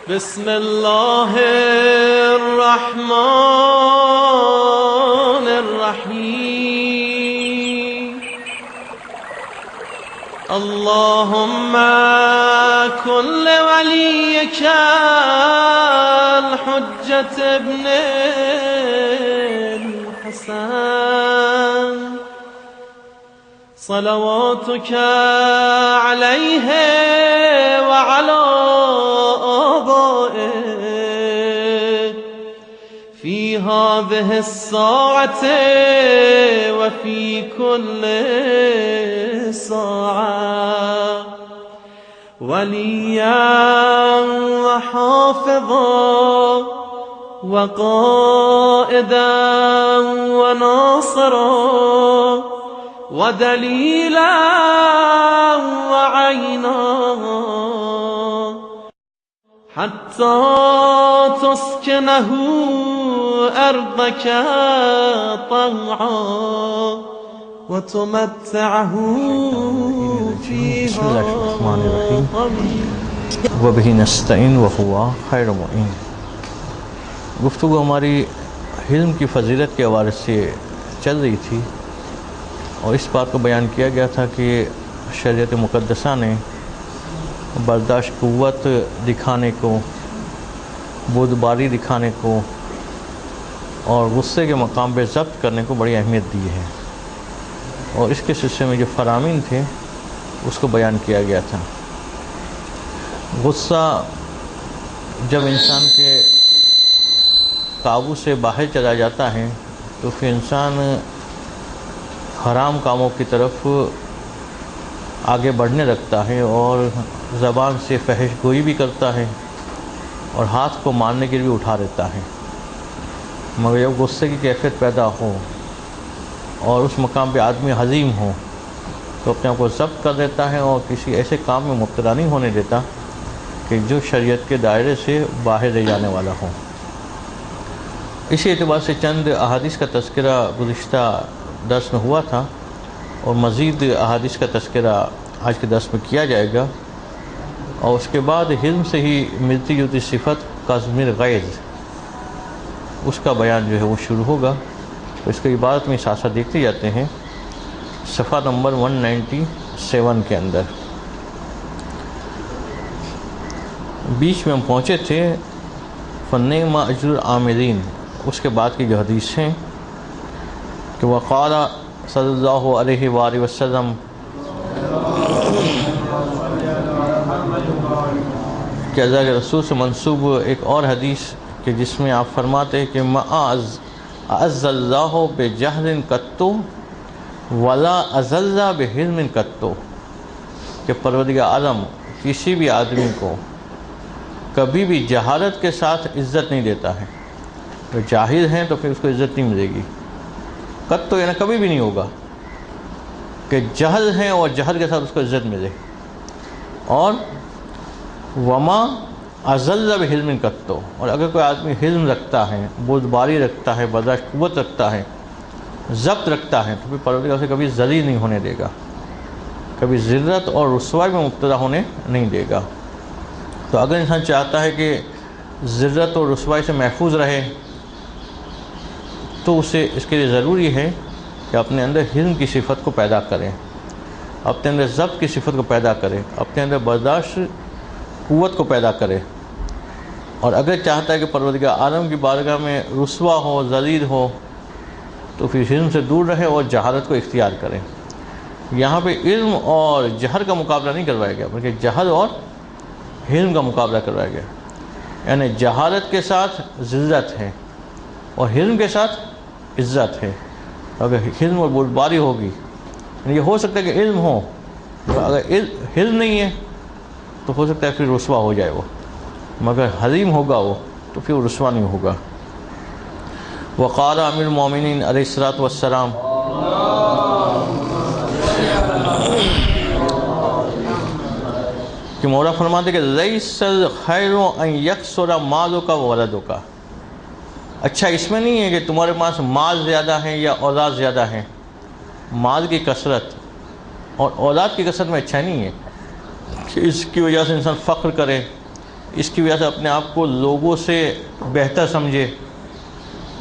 بسم الله الرحمن الرحيم اللهم كن لوليك الحجة ابن الحسن صلواتك عليه وعلى آبائه في هذه الساعة وفي كل ساعة وليا وحافظا وقائدا وناصرا ودليلا وعينا حتى تسكنه أرضك طوعا وتمتعه فيها طويلا وبه نستعین وهو خیر معین۔ گفتگو ہماری حلم کی فضیلت کے حوالے سے چل رہی تھی اور اس بات کو بیان کیا گیا تھا کہ شریعت مقدسہ نے برداشت قوت دکھانے کو، بردباری دکھانے کو اور غصے کے مقام پہ ضبط کرنے کو بڑی اہمیت دی ہے، اور اس کے سلسلے میں جو فرامین تھے اس کو بیان کیا گیا تھا۔ غصہ جب انسان کے قابو سے باہر چلا جاتا ہے تو پھر انسان حرام کاموں کی طرف آگے بڑھنے لگتا ہے اور زبان سے فحش گوئی بھی کرتا ہے اور ہاتھ کو مارنے کے لیے بھی اٹھا لیتا ہے۔ مگر جب غصے کی کیفیت پیدا ہو اور اس مقام پہ آدمی حزیم ہو تو اپنے آپ کو ضبط کر دیتا ہے اور کسی ایسے کام میں مبتلا نہیں ہونے دیتا کہ جو شریعت کے دائرے سے باہر لے جانے والا ہو۔ اسی اعتبار سے چند احادیث کا تذکرہ گزشتہ درس میں ہوا تھا اور مزید احادیث کا تذکرہ آج کے درس میں کیا جائے گا، اور اس کے بعد حلم سے ہی ملتی جلتی صفت کظم الغیظ اس کا بیان جو ہے وہ شروع ہوگا۔ تو اس کی عبارت میں ساتھ ساتھ دیکھتے جاتے ہیں صفحہ نمبر 197 کے اندر۔ بیچ میں ہم پہنچے تھے فَنِعْمَ أَجْرُ الْعَامِلِينَ، اس کے بعد کی جو حدیث ہیں کہ وقال صلی اللہ علیہ وآلہ وسلم کہ اللہ کے رسول سے منسوب ایک اور حدیث کہ جس میں آپ فرماتے ہیں کہ اعز اللہ بجہل قط ولا اذل بحلم قط، کہ پروردگار عالم کسی بھی آدمی کو کبھی بھی جہالت کے ساتھ عزت نہیں دیتا ہے۔ جو جاہل ہیں تو پھر اس کو عزت نہیں ملے گی، قط تو یعنی کبھی بھی نہیں ہوگا کہ جہل ہیں اور جہل کے ساتھ اس کو عزت ملے، اور وما اذل بحلم قط، اور اگر کوئی آدمی حلم رکھتا ہے، بردباری رکھتا ہے، برداشت قوت رکھتا ہے، ضبط رکھتا ہے تو پھر پروردگار اسے کبھی ذلیل نہیں ہونے دے گا، کبھی ذلت اور رسوائی میں مبتلا ہونے نہیں دے گا۔ تو اگر انسان چاہتا ہے کہ ذلت اور رسوائی سے محفوظ رہے تو اسے اس کے لیے ضروری ہے کہ اپنے اندر حلم کی صفت کو پیدا کریں، اپنے اندر ضبط کی صفت کو پیدا کرے، اپنے اندر برداشت قوت کو پیدا کرے، اور اگر چاہتا ہے کہ پروردگار عالم کی بارگاہ میں رسوا ہو، ذلیل ہو، تو پھر حلم سے دور رہے اور جہالت کو اختیار کرے۔ یہاں پہ علم اور جہل کا مقابلہ نہیں کروایا گیا بلکہ جہل اور حلم کا مقابلہ کروایا گیا، یعنی جہالت کے ساتھ ذلت ہے اور حلم کے ساتھ عزت ہے۔ اگر حلم اور بردباری ہوگی، یعنی یہ ہو سکتا ہے کہ علم ہو، اگر حلم نہیں ہے تو ہو سکتا ہے پھر رسوا ہو جائے وہ، مگر حلیم ہوگا وہ تو پھر وہ رسوا نہیں ہوگا۔ وقال امیر المومنین علیہ الصلوۃ والسلام کہ مولا فرماتے کہ لیس الخیر ان یکثر مالک وولدک، اچھا اس میں نہیں ہے کہ تمہارے پاس مال زیادہ ہے یا اولاد زیادہ ہے، مال کی کثرت اور اولاد کی کثرت میں اچھا نہیں ہے کہ اس کی وجہ سے انسان فخر کرے، اس کی وجہ سے اپنے آپ کو لوگوں سے بہتر سمجھے،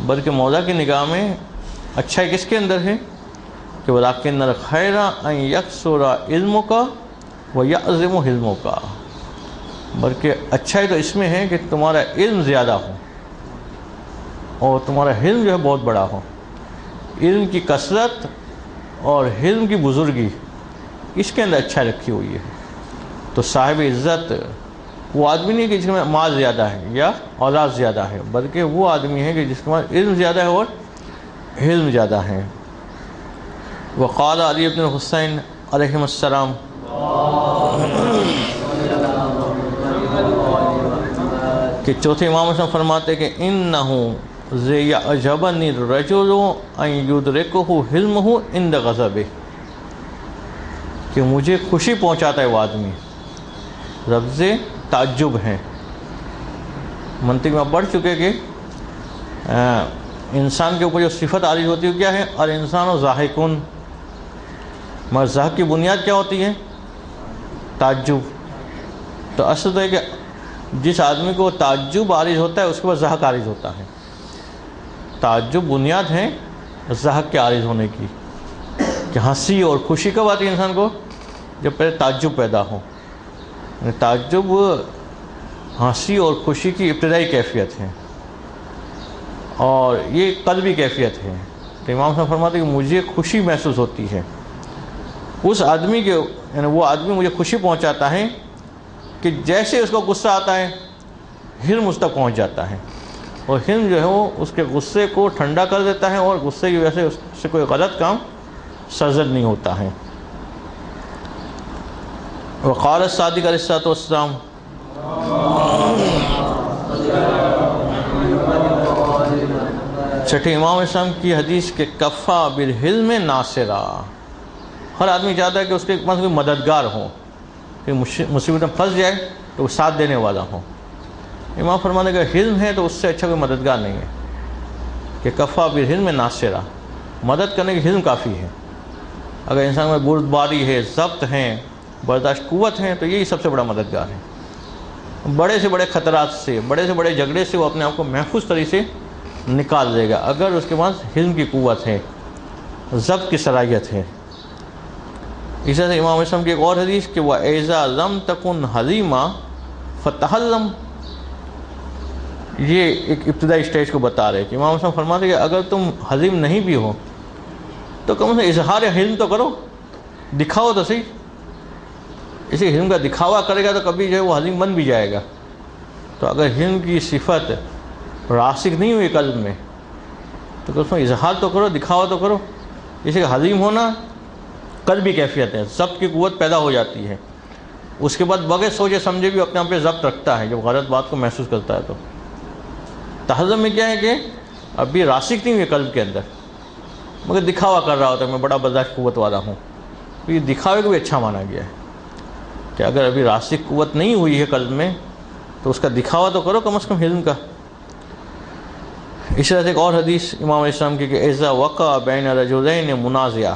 بلکہ مولا کی نگاہ میں اچھائی کس کے اندر ہے کہ وَلَٰكِنَّ الْخَيْرَ أَن يَكْثُرَ عِلْمُكَ وَيَعْظِمُ حِلْمُكَ، بلکہ اچھائی تو اس میں ہے کہ تمہارا علم زیادہ ہو اور تمہارا حلم جو ہے بہت بڑا ہو۔ علم کی کثرت اور حلم کی بزرگی، اس کے اندر اچھائی رکھی ہوئی ہے۔ تو صاحب عزت وہ آدمی نہیں کہ جس کے پاس مال زیادہ ہے یا اولاد زیادہ ہے، بلکہ وہ آدمی ہے کہ جس کے پاس علم زیادہ ہے اور حلم زیادہ ہے۔ وقال علی بن الحسین علیہ السلام، کہ چوتھے امام حسن فرماتے کہ انہ یعجبنی الرجل ان یدرکہ حلمہ عند غضبہ، کہ مجھے خوشی پہنچاتا ہے وہ آدمی، لفظ تعجب ہیں، منطق میں پڑھ چکے کہ انسان کے اوپر جو صفت عارض ہوتی ہے کیا ہے، اور انسان و ضاحکن، مگر ضحک کی بنیاد کیا ہوتی ہے؟ تعجب۔ تو اصل تو ہے کہ جس آدمی کو تعجب عارض ہوتا ہے اس کے بعد ضحک عارض ہوتا ہے۔ تعجب بنیاد ہے ضحک کے عارض ہونے کی، کہ ہنسی اور خوشی کب آتی ہے انسان کو؟ جب پہلے تعجب پیدا ہو۔ تعجب ہنسی اور خوشی کی ابتدائی کیفیت ہے، اور یہ قلبی کیفیت ہے۔ تو امام صاحب فرماتے ہیں کہ مجھے خوشی محسوس ہوتی ہے اس آدمی کے، یعنی وہ آدمی مجھے خوشی پہنچاتا ہے کہ جیسے اس کو غصہ آتا ہے حلم اس تک پہنچ جاتا ہے، اور حلم جو ہے وہ اس کے غصے کو ٹھنڈا کر دیتا ہے، اور غصے کی وجہ سے اس سے کوئی غلط کام سرزد نہیں ہوتا ہے۔ وقال الصادق علیہ الصلوۃ والسلام، چھٹے امام اسلام کی حدیث کے کفا بالحلم ناصرا، ہر آدمی چاہتا ہے کہ اس کے پاس کوئی مددگار ہو، کہ مصیبت میں پھنس جائے تو وہ ساتھ دینے والا ہو۔ امام فرمانے کا حلم ہے تو اس سے اچھا کوئی مددگار نہیں ہے، کہ کفا بالحلم ناصرا، مدد کرنے کی حلم کافی ہے۔ اگر انسان میں بردباری ہے، ضبط ہے، برداشت قوت ہے، تو یہی سب سے بڑا مددگار ہے۔ بڑے سے بڑے خطرات سے، بڑے سے بڑے جھگڑے سے وہ اپنے آپ کو محفوظ طریقے سے نکال دے گا اگر اس کے پاس حلم کی قوت ہے، ضبط کی صلاحیت ہے۔ اسی طرح سے امام اسلام کی ایک اور حدیث کہ وَإِذَا لَمْ تَكُنْ حَلِيمًا فَتَحَلَّمْ، یہ ایک ابتدائی سٹیج کو بتا رہے کہ امام اسلام فرماتے ہیں کہ اگر تم حلیم نہیں بھی ہو تو کم سے اظہار حلم تو کرو، دکھاؤ تو صحیح۔ اسی حلم کا دکھاوا کرے گا تو کبھی جو ہے وہ حلیم بن بھی جائے گا۔ تو اگر حلم کی صفت راسخ نہیں ہوئی قلب میں تو اس میں اظہار تو کرو، دکھاوا تو کرو۔ جیسے کہ حلیم ہونا قلبی کیفیت ہے، ضبط کی قوت پیدا ہو جاتی ہے، اس کے بعد بغیر سوچے سمجھے بھی اپنے آپ پہ ضبط رکھتا ہے جب غلط بات کو محسوس کرتا ہے۔ تو تحزم میں کیا ہے کہ ابھی راسخ نہیں ہوئی قلب کے اندر، مگر دکھاوا کر رہا ہوتا ہے میں بڑا برداشت قوت والا ہوں، تو یہ دکھاوے کو بھی اچھا مانا گیا ہے کہ اگر ابھی راسخ قوت نہیں ہوئی ہے قلب میں تو اس کا دکھاوا تو کرو کم از کم حلم کا۔ اس طرح سے ایک اور حدیث امام علیہ السلام کی کہ اذا وقع بین رجلین منازعہ،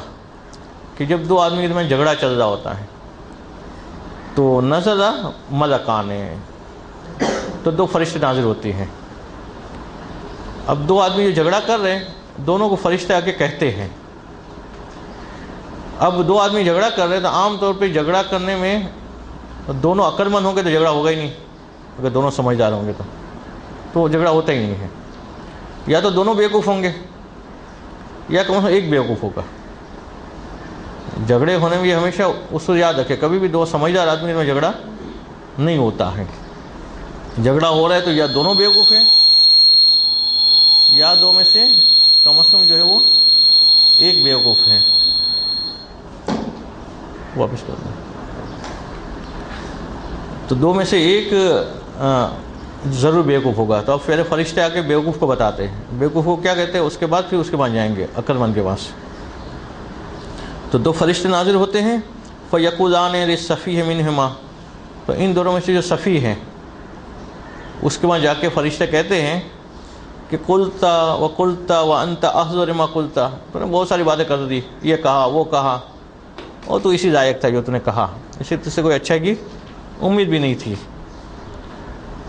کہ جب دو آدمی کے درمیان جھگڑا چل رہا ہوتا ہے تو نزل ملکان، تو دو فرشتے نازل ہوتے ہیں۔ اب دو آدمی جو جھگڑا کر رہے ہیں دونوں کو فرشتے آ کے کہتے ہیں، اب دو آدمی جھگڑا کر رہے ہیں تو عام طور پہ جھگڑا کرنے میں دونوں عقل مند ہوں گے تو جھگڑا ہوگا ہی نہیں، اگر دونوں سمجھدار ہوں گے تو جھگڑا ہوتا ہی نہیں ہے، یا تو دونوں بیوقوف ہوں گے یا کم سے کم ایک بیوقوف ہوگا۔ جھگڑے ہونے میں یہ ہمیشہ اس کو یاد رکھے، کبھی بھی دو سمجھدار آدمی میں جھگڑا نہیں ہوتا ہے۔ جھگڑا ہو رہا ہے تو یا دونوں بیوقوف ہیں یا دو میں سے کم از کم جو ہے وہ ایک بیوقوف ہے۔ واپس کر دیں، تو دو میں سے ایک ضرور بیوقوف ہوگا۔ تو اب پہلے فرشتے آ کے بیوقوف کو بتاتے ہیں، بیوقوف کو کیا کہتے ہیں، اس کے بعد پھر اس کے بعد جائیں گے عقل مند کے پاس۔ تو دو فرشتے نازل ہوتے ہیں، فَيَقُولَانِ لِلسَّفِيهِ مِنْهُمَا، تو ان دونوں میں سے جو صفی ہیں اس کے بعد جا کے فرشتے کہتے ہیں کہ قُلْتَ وَقُلْتَ وَأَنْتَ أَحْذَرُ مَا قُلْتَ، تو نے بہت ساری باتیں کر دی، یہ کہا وہ کہا، اور تو اسی لائق تھا جو تو نے کہا، اسے تجھ سے کوئی اچھا کی امید بھی نہیں تھی۔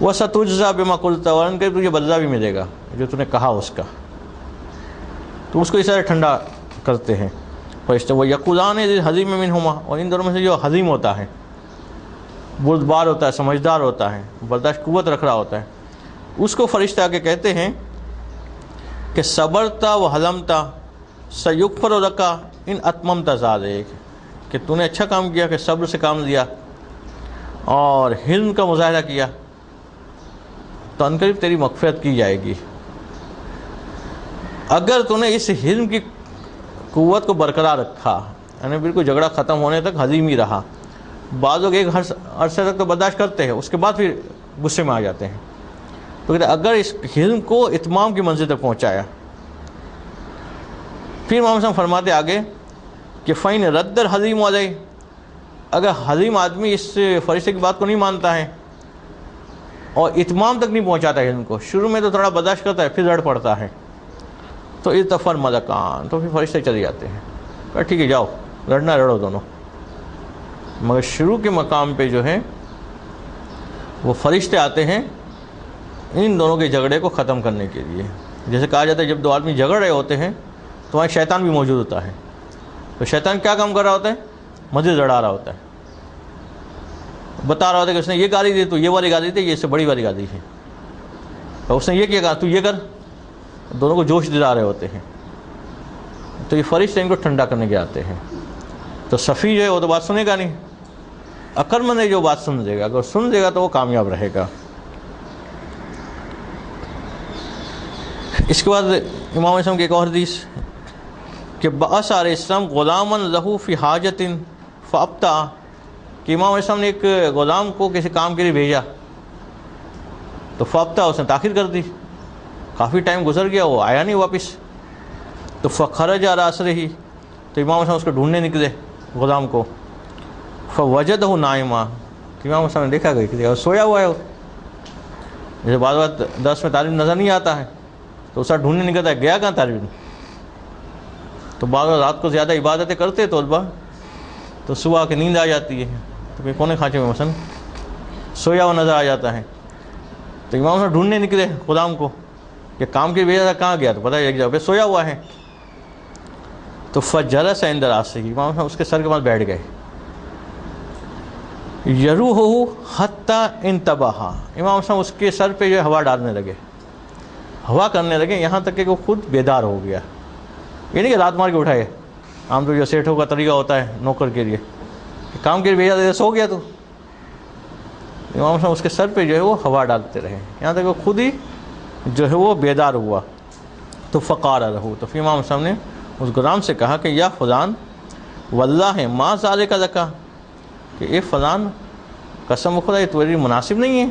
وَسَتُجْزَى بِمَا قُلْتَ، اور ان کے تجھے بدلہ بھی ملے گا جو تو نے کہا اس کا. تو اس کو اس طرح ٹھنڈا کرتے ہیں فرشتے. وَيَقُولَانِ لِلْحَزِيمِ مِنْهُمَا، اور ان دونوں میں سے جو حزیم ہوتا ہے، بردبار ہوتا ہے، سمجھدار ہوتا ہے، برداشت قوت رکھ رہا ہوتا ہے، اس کو فرشتے آ کے کہتے ہیں کہ صبرتا و حلمتا سیغفر لک ان اتممت ذالک، کہ تو نے اچھا کام کیا کہ صبر سے کام لیا اور حلم کا مظاہرہ کیا تو عنقریب تیری مغفرت کی جائے گی. اگر تو نے اس حلم کی قوت کو برقرار رکھا، یعنی بالکل جھگڑا ختم ہونے تک حلیم ہی رہا. بعض لوگ ایک عرصے تک تو برداشت کرتے ہیں، اس کے بعد پھر غصے میں آ جاتے ہیں. تو کہتے ہیں اگر اس حلم کو اتمام کی منزل تک پہنچایا. پھر امام صاحب فرماتے آگے کہ فَإِنْ رَدَّ الْحَلِيمُ عَلَيْهِ، اگر حلیم آدمی اس فرشتے کی بات کو نہیں مانتا ہے اور اتمام تک نہیں پہنچاتا ہے علم کو، شروع میں تو تھوڑا برداشت کرتا ہے پھر لڑ پڑتا ہے، تو التفر ملکان، تو پھر فرشتے چلے جاتے ہیں کہ ٹھیک ہے جاؤ لڑنا لڑو دونوں. مگر شروع کے مقام پہ جو ہے وہ فرشتے آتے ہیں ان دونوں کے جھگڑے کو ختم کرنے کے لیے. جیسے کہا جاتا ہے جب دو آدمی جھگڑ رہے ہوتے ہیں تو وہاں شیطان بھی موجود ہوتا ہے. تو شیطان کیا کام کر رہا ہوتا ہے؟ مزید لڑا رہا ہوتا ہے، بتا رہا ہوتا ہے کہ اس نے یہ گالی دی تو یہ والی گالی دی، یہ اس سے بڑی والی گالی ہے، اور اس نے یہ کیا کہا تو یہ کر. دونوں کو جوش دلا رہے ہوتے ہیں. تو یہ فرشتے ان کو ٹھنڈا کرنے کے آتے ہیں. تو صفی جو ہے وہ تو بات سنے گا نہیں، عقلمند ہے جو بات سن لے گا، اگر سن لے گا تو وہ کامیاب رہے گا. اس کے بعد امام اسلام کی ایک اور حدیث کہ بعث علیہ السلام غلاما لہ فی حاجۃ فابطأ، کہ امام اسلام نے ایک غلام کو کسی کام کے لیے بھیجا تو فابطأ، اس نے تاخیر کر دی، کافی ٹائم گزر گیا وہ آیا نہیں واپس. تو فخرج علی اثرہ، تو امام اسلام اس کو ڈھونڈنے نکلے غلام کو. فوجدہ نائما، کہ امام اسلام نے دیکھا کہ سویا ہوا ہے وہ. جیسے بعض بات درس میں طالب نظر نہیں آتا ہے تو اسے ڈھونڈنے نکلتا ہے گیا کہاں طالب. تو بعض رات کو زیادہ عبادتیں کرتے طلبہ تو صبح کی نیند آ جاتی ہے، تو کوئی کونے کھانچے میں مثلا سویا ہوا نظر آ جاتا ہے. تو امام صاحب ڈھونڈنے نکلے غلام کو کہ کام کے بھیجا تھا کہاں گیا، تو پتہ ہے ایک جگہ پہ سویا ہوا ہے. تو فجلس عند راسہ، امام صاحب اس کے سر کے پاس بیٹھ گئے. یروحہ حتی انتبہ، امام صاحب اس کے سر پہ جو ہے ہوا ڈالنے لگے، ہوا کرنے لگے یہاں تک کہ وہ خود بیدار ہو گیا. یہ نہیں کہ رات مار کے اٹھائے، عام طور جو سیٹھوں کا طریقہ ہوتا ہے نوکر کے لیے کہ کام کے لیے بھیجا تھا سو گیا. تو امام صاحب اس کے سر پہ جو ہے وہ ہوا ڈالتے رہے یہاں تک وہ خود ہی جو ہے وہ بیدار ہوا. تو فقال لہ، تو پھر امام صاحب نے اس غلام سے کہا کہ یا فلان واللہ ما ذالک لک، کہ اے فلان قسم خدا یہ تمہاری مناسب نہیں ہے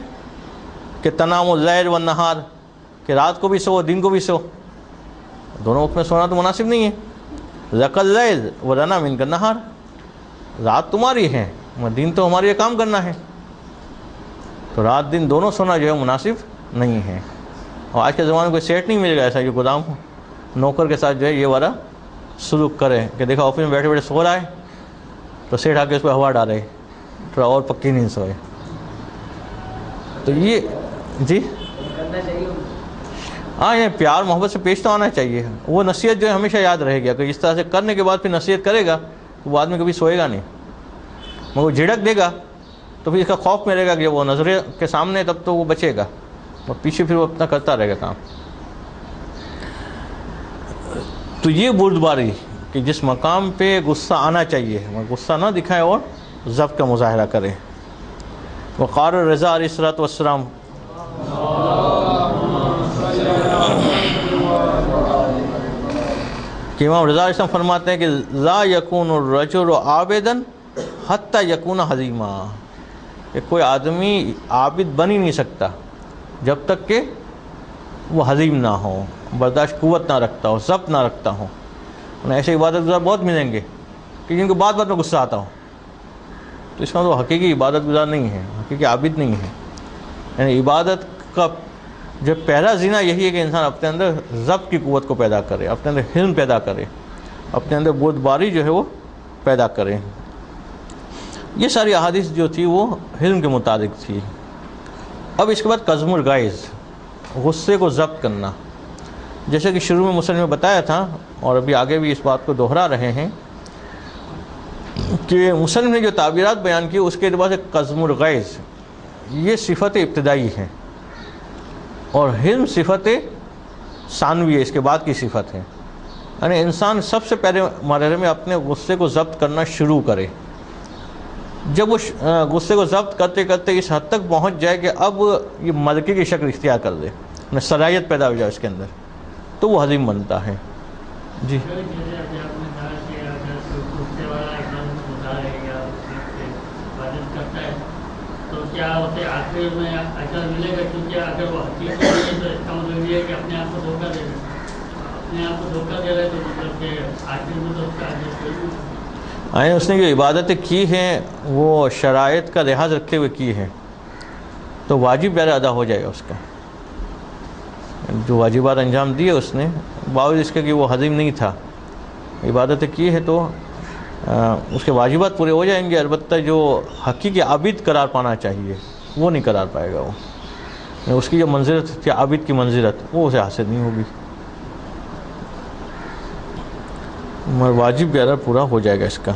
کہ تنام اللیل والنہار، کہ رات کو بھی سو دن کو بھی سو، دونوں وقت میں سونا تو مناسب نہیں ہے. لک اللیل ولنا منک النہار، رات تمہاری ہے دن تو ہمارے لیے کام کرنا ہے، تو رات دن دونوں سونا جو ہے مناسب نہیں ہے. اور آج کے زمانے میں کوئی سیٹ نہیں ملے گا ایسا جو غلام ہو نوکر کے ساتھ جو ہے یہ والا سلوک کرے کہ دیکھا آفس میں بیٹھے بیٹھے سو رہا ہے تو سیٹ آ کے اس پہ ہوا ڈالے تھوڑا اور پکی نہیں سوئے. تو یہ جی ہاں یہ پیار محبت سے پیش تو آنا چاہیے. وہ نصیحت جو ہے ہمیشہ یاد رہے گی، اگر اس طرح سے کرنے کے بعد پھر نصیحت کرے گا تو وہ آدمی کبھی سوئے گا نہیں، مگر وہ جھڑک دے گا تو پھر اس کا خوف میں رہے گا کہ وہ نظریں کے سامنے تب تو وہ بچے گا، اور پیچھے پھر وہ اپنا کرتا رہے گا کام. تو یہ بردباری کہ جس مقام پہ غصہ آنا چاہیے وہ غصہ نہ دکھائے اور ضبط کا مظاہرہ کرے. وقال رضا علیہ الصلوۃ والسلام، کہ امام رضا علیہ السلام فرماتے ہیں کہ لا یکون الرجل عابدا حتی یکون حلیما، کہ کوئی آدمی عابد بن ہی نہیں سکتا جب تک کہ وہ حلیم نہ ہو، برداشت قوت نہ رکھتا ہو، ضبط نہ رکھتا ہو. انہیں ایسے عبادت گزار بہت ملیں گے کہ جن کو بات بات میں غصہ آتا ہو، تو اس کا وہ حقیقی عبادت گزار نہیں ہے، حقیقی عابد نہیں ہے. یعنی عبادت کا جو پہلا زینہ یہی ہے کہ انسان اپنے اندر ضبط کی قوت کو پیدا کرے، اپنے اندر حلم پیدا کرے، اپنے اندر بردباری جو ہے وہ پیدا کرے. یہ ساری احادیث جو تھی وہ حلم کے مطابق تھی. اب اس کے بعد قزم الغیظ، غصے کو ضبط کرنا. جیسے کہ شروع میں مصنف نے بتایا تھا اور ابھی آگے بھی اس بات کو دہرا رہے ہیں کہ مصنف نے جو تعبیرات بیان کی اس کے اعتبار سے قزم الغیظ یہ صفت ابتدائی ہے اور حلم صفت ثانوی ہے، اس کے بعد کی صفت ہے. یعنی انسان سب سے پہلے مرحلے میں اپنے غصے کو ضبط کرنا شروع کرے. جب وہ غصے کو ضبط کرتے کرتے اس حد تک پہنچ جائے کہ اب یہ ملکے کی شکل اختیار کر دے، صلاحیت پیدا ہو جائے اس کے اندر، تو وہ حلیم بنتا ہے. جی تو کیا اسے آخر میں اجر ملے گا؟ کیونکہ اگر وہ حقیقت نہیں ہے تو اس کا مطلب یہ ہے کہ اپنے آپ کو دھوکہ دے رہے ہیں، اپنے آپ کو دھوکہ دے رہے تو مطلب کہ آخر میں تو اس کا اجر کوئی نہیں. اس نے جو عبادتیں کی ہیں وہ شرائط کا لحاظ رکھتے ہوئے کی ہیں تو واجب پہلے ادا ہو جائے گا. اس کا جو واجبات انجام دیے اس نے، باوجود اس کے کہ وہ حلیم نہیں تھا، عبادتیں کی ہے تو اس کے واجبات پورے ہو جائیں گے. البتہ جو حقیقی عابد قرار پانا چاہیے وہ نہیں قرار پائے گا. وہ اس کی جو منزلت تھی عابد کی منزلت وہ اسے حاصل نہیں ہوگی. واجب غیر پورا ہو جائے گا اس کا.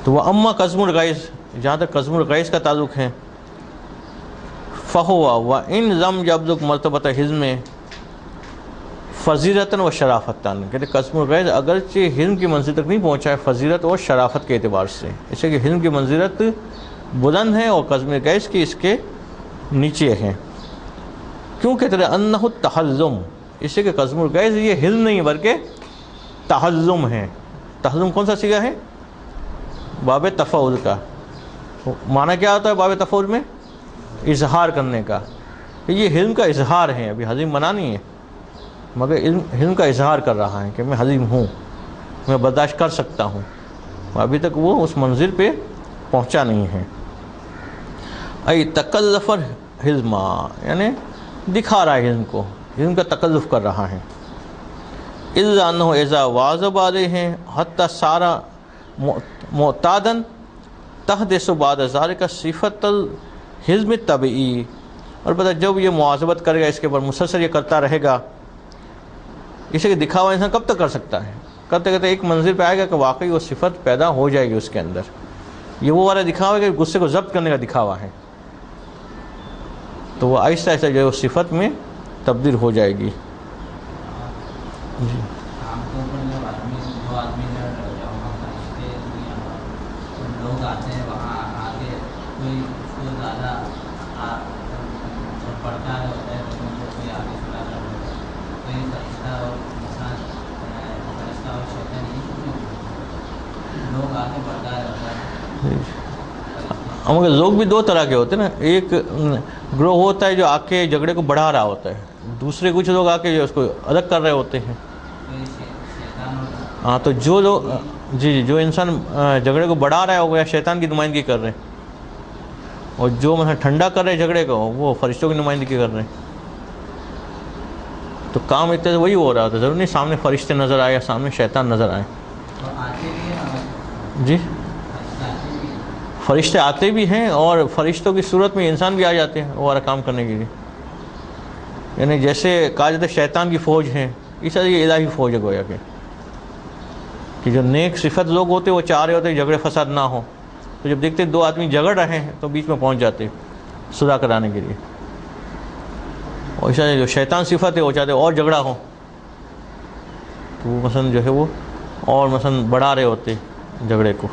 تو وہ اما قزم الغیظ، جہاں تک قزم الغیظ کا تعلق ہے، فہوا و ان ضم یبلغ مرتبۃ حزم فضیلتاً و شرافتاً. کہتے قزم الغیظ اگرچہ حلم کی منزل تک نہیں پہنچا ہے فضیلت اور شرافت کے اعتبار سے، اس لیے کہ حلم کی منزلت بلند ہے اور قزم الغیظ کی اس کے نیچے ہے. کیوں کہتے ہیں انہ التحزم، اس لیے کہ قزم الغیظ یہ حلم نہیں بلکہ تحزم ہے. تحزم کون سا صیغہ ہے؟ باب تفعول کا. معنی کیا ہوتا ہے باب تفعول میں؟ اظہار کرنے کا. یہ حلم کا اظہار ہے، ابھی حلیم بنا نہیں ہے مگر حلم کا اظہار کر رہا ہے کہ میں حلیم ہوں، میں برداشت کر سکتا ہوں. ابھی تک وہ اس منزل پہ پہنچا نہیں ہے. ای تکلف حلم، یعنی دکھا رہا ہے حلم کو، حلم کا تکلف کر رہا ہے. الا انہ اذا واظب علیہ حتی سارا معتادن تحدث بعد ذلك صفت الحزم الطبعی. اور پتہ جب یہ مواظبت کرے گا، اس کے اوپر مسلسل یہ کرتا رہے گا، اسے کہ دکھاوا انسان کب تک کر سکتا ہے؟ کرتے کرتے ایک منزل پہ آئے گا کہ واقعی وہ صفت پیدا ہو جائے گی اس کے اندر. یہ وہ والا دکھاوا ہے کہ غصے کو ضبط کرنے کا دکھاوا ہے، تو وہ آہستہ آہستہ جو ہے وہ صفت میں تبدیل ہو جائے گی. جی عام طور پر جب دو آدمی لوگ آتے ہیں وہاں آگے کوئی اس کو زیادہ پڑھتا ہے ہوتا ہے تو کوئی آگے چلا کر کوئی فرشتہ اور انسان فرشتہ اور شیطان نہیں، لوگ آگے بڑھتا رہتا ہے. مگر لوگ بھی دو طرح کے ہوتے ہیں نا. ایک گروہ ہوتا ہے جو آ کے جھگڑے کو بڑھا رہا ہوتا ہے، دوسرے کچھ لوگ آ کے جو اس کو الگ کر رہے ہوتے ہیں. ہاں تو جو لوگ جی جو انسان جھگڑے کو بڑھا رہا ہے وہ شیطان کی نمائندگی کر رہے ہیں، اور جو مثلا ٹھنڈا کر رہے ہیں جھگڑے کو وہ فرشتوں کی نمائندگی کر رہے ہیں. تو کام ایک طرح سے وہی ہو رہا تھا. ضرور نہیں سامنے فرشتے نظر آئے یا سامنے شیطان نظر آئے. جی فرشتے آتے بھی ہیں اور فرشتوں کی صورت میں انسان بھی آ جاتے ہیں وہ والا کام کرنے کے لیے. یعنی جیسے کہا جاتا ہے شیطان کی فوج ہے، اس طرح یہ الہی فوج ہے گویا کہ جو نیک صفت لوگ ہوتے وہ چاہ رہے ہوتے جھگڑے فساد نہ ہو، تو جب دیکھتے دو آدمی جھگڑ رہے ہیں تو بیچ میں پہنچ جاتے صلح کرانے کے لیے. اور اس طرح جو شیطان صفت ہے وہ چاہتے اور جھگڑا ہو تو وہ مثلا جو ہے وہ اور مثلا بڑھا رہے ہوتے جھگڑے کو.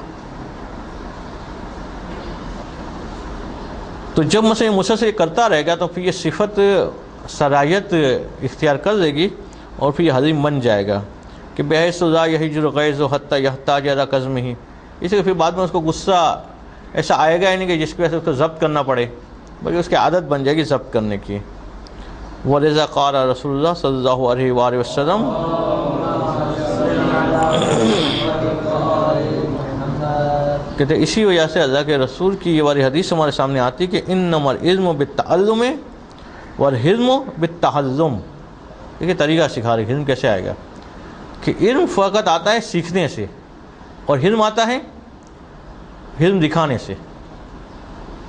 تو جب مثلا مسلسل کرتا رہے گا تو پھر یہ صفت صلاحیت اختیار کر لے گی اور پھر یہ حلیم بن جائے گا کہ بحیث لا یحجر غیظ حتی یحتاج الی قزمہ. اس لیے پھر بعد میں اس کو غصہ ایسا آئے گا ہی نہیں کہ جس کی وجہ سے اس کو ضبط کرنا پڑے، بلکہ اس کی عادت بن جائے گی ضبط کرنے کی. وَلِذَا قَالَ رسول اللہ صلی اللہ علیہ وآلہ وسلم، کہتے اسی وجہ سے اللہ کے رسول کی یہ والی حدیث ہمارے سامنے آتی کہ انما العلم بالتعلم والحلم بالتحلم. دیکھیے طریقہ سکھا رہے حلم کیسے آئے گا کہ علم فقط آتا ہے سیکھنے سے اور حلم آتا ہے حلم دکھانے سے.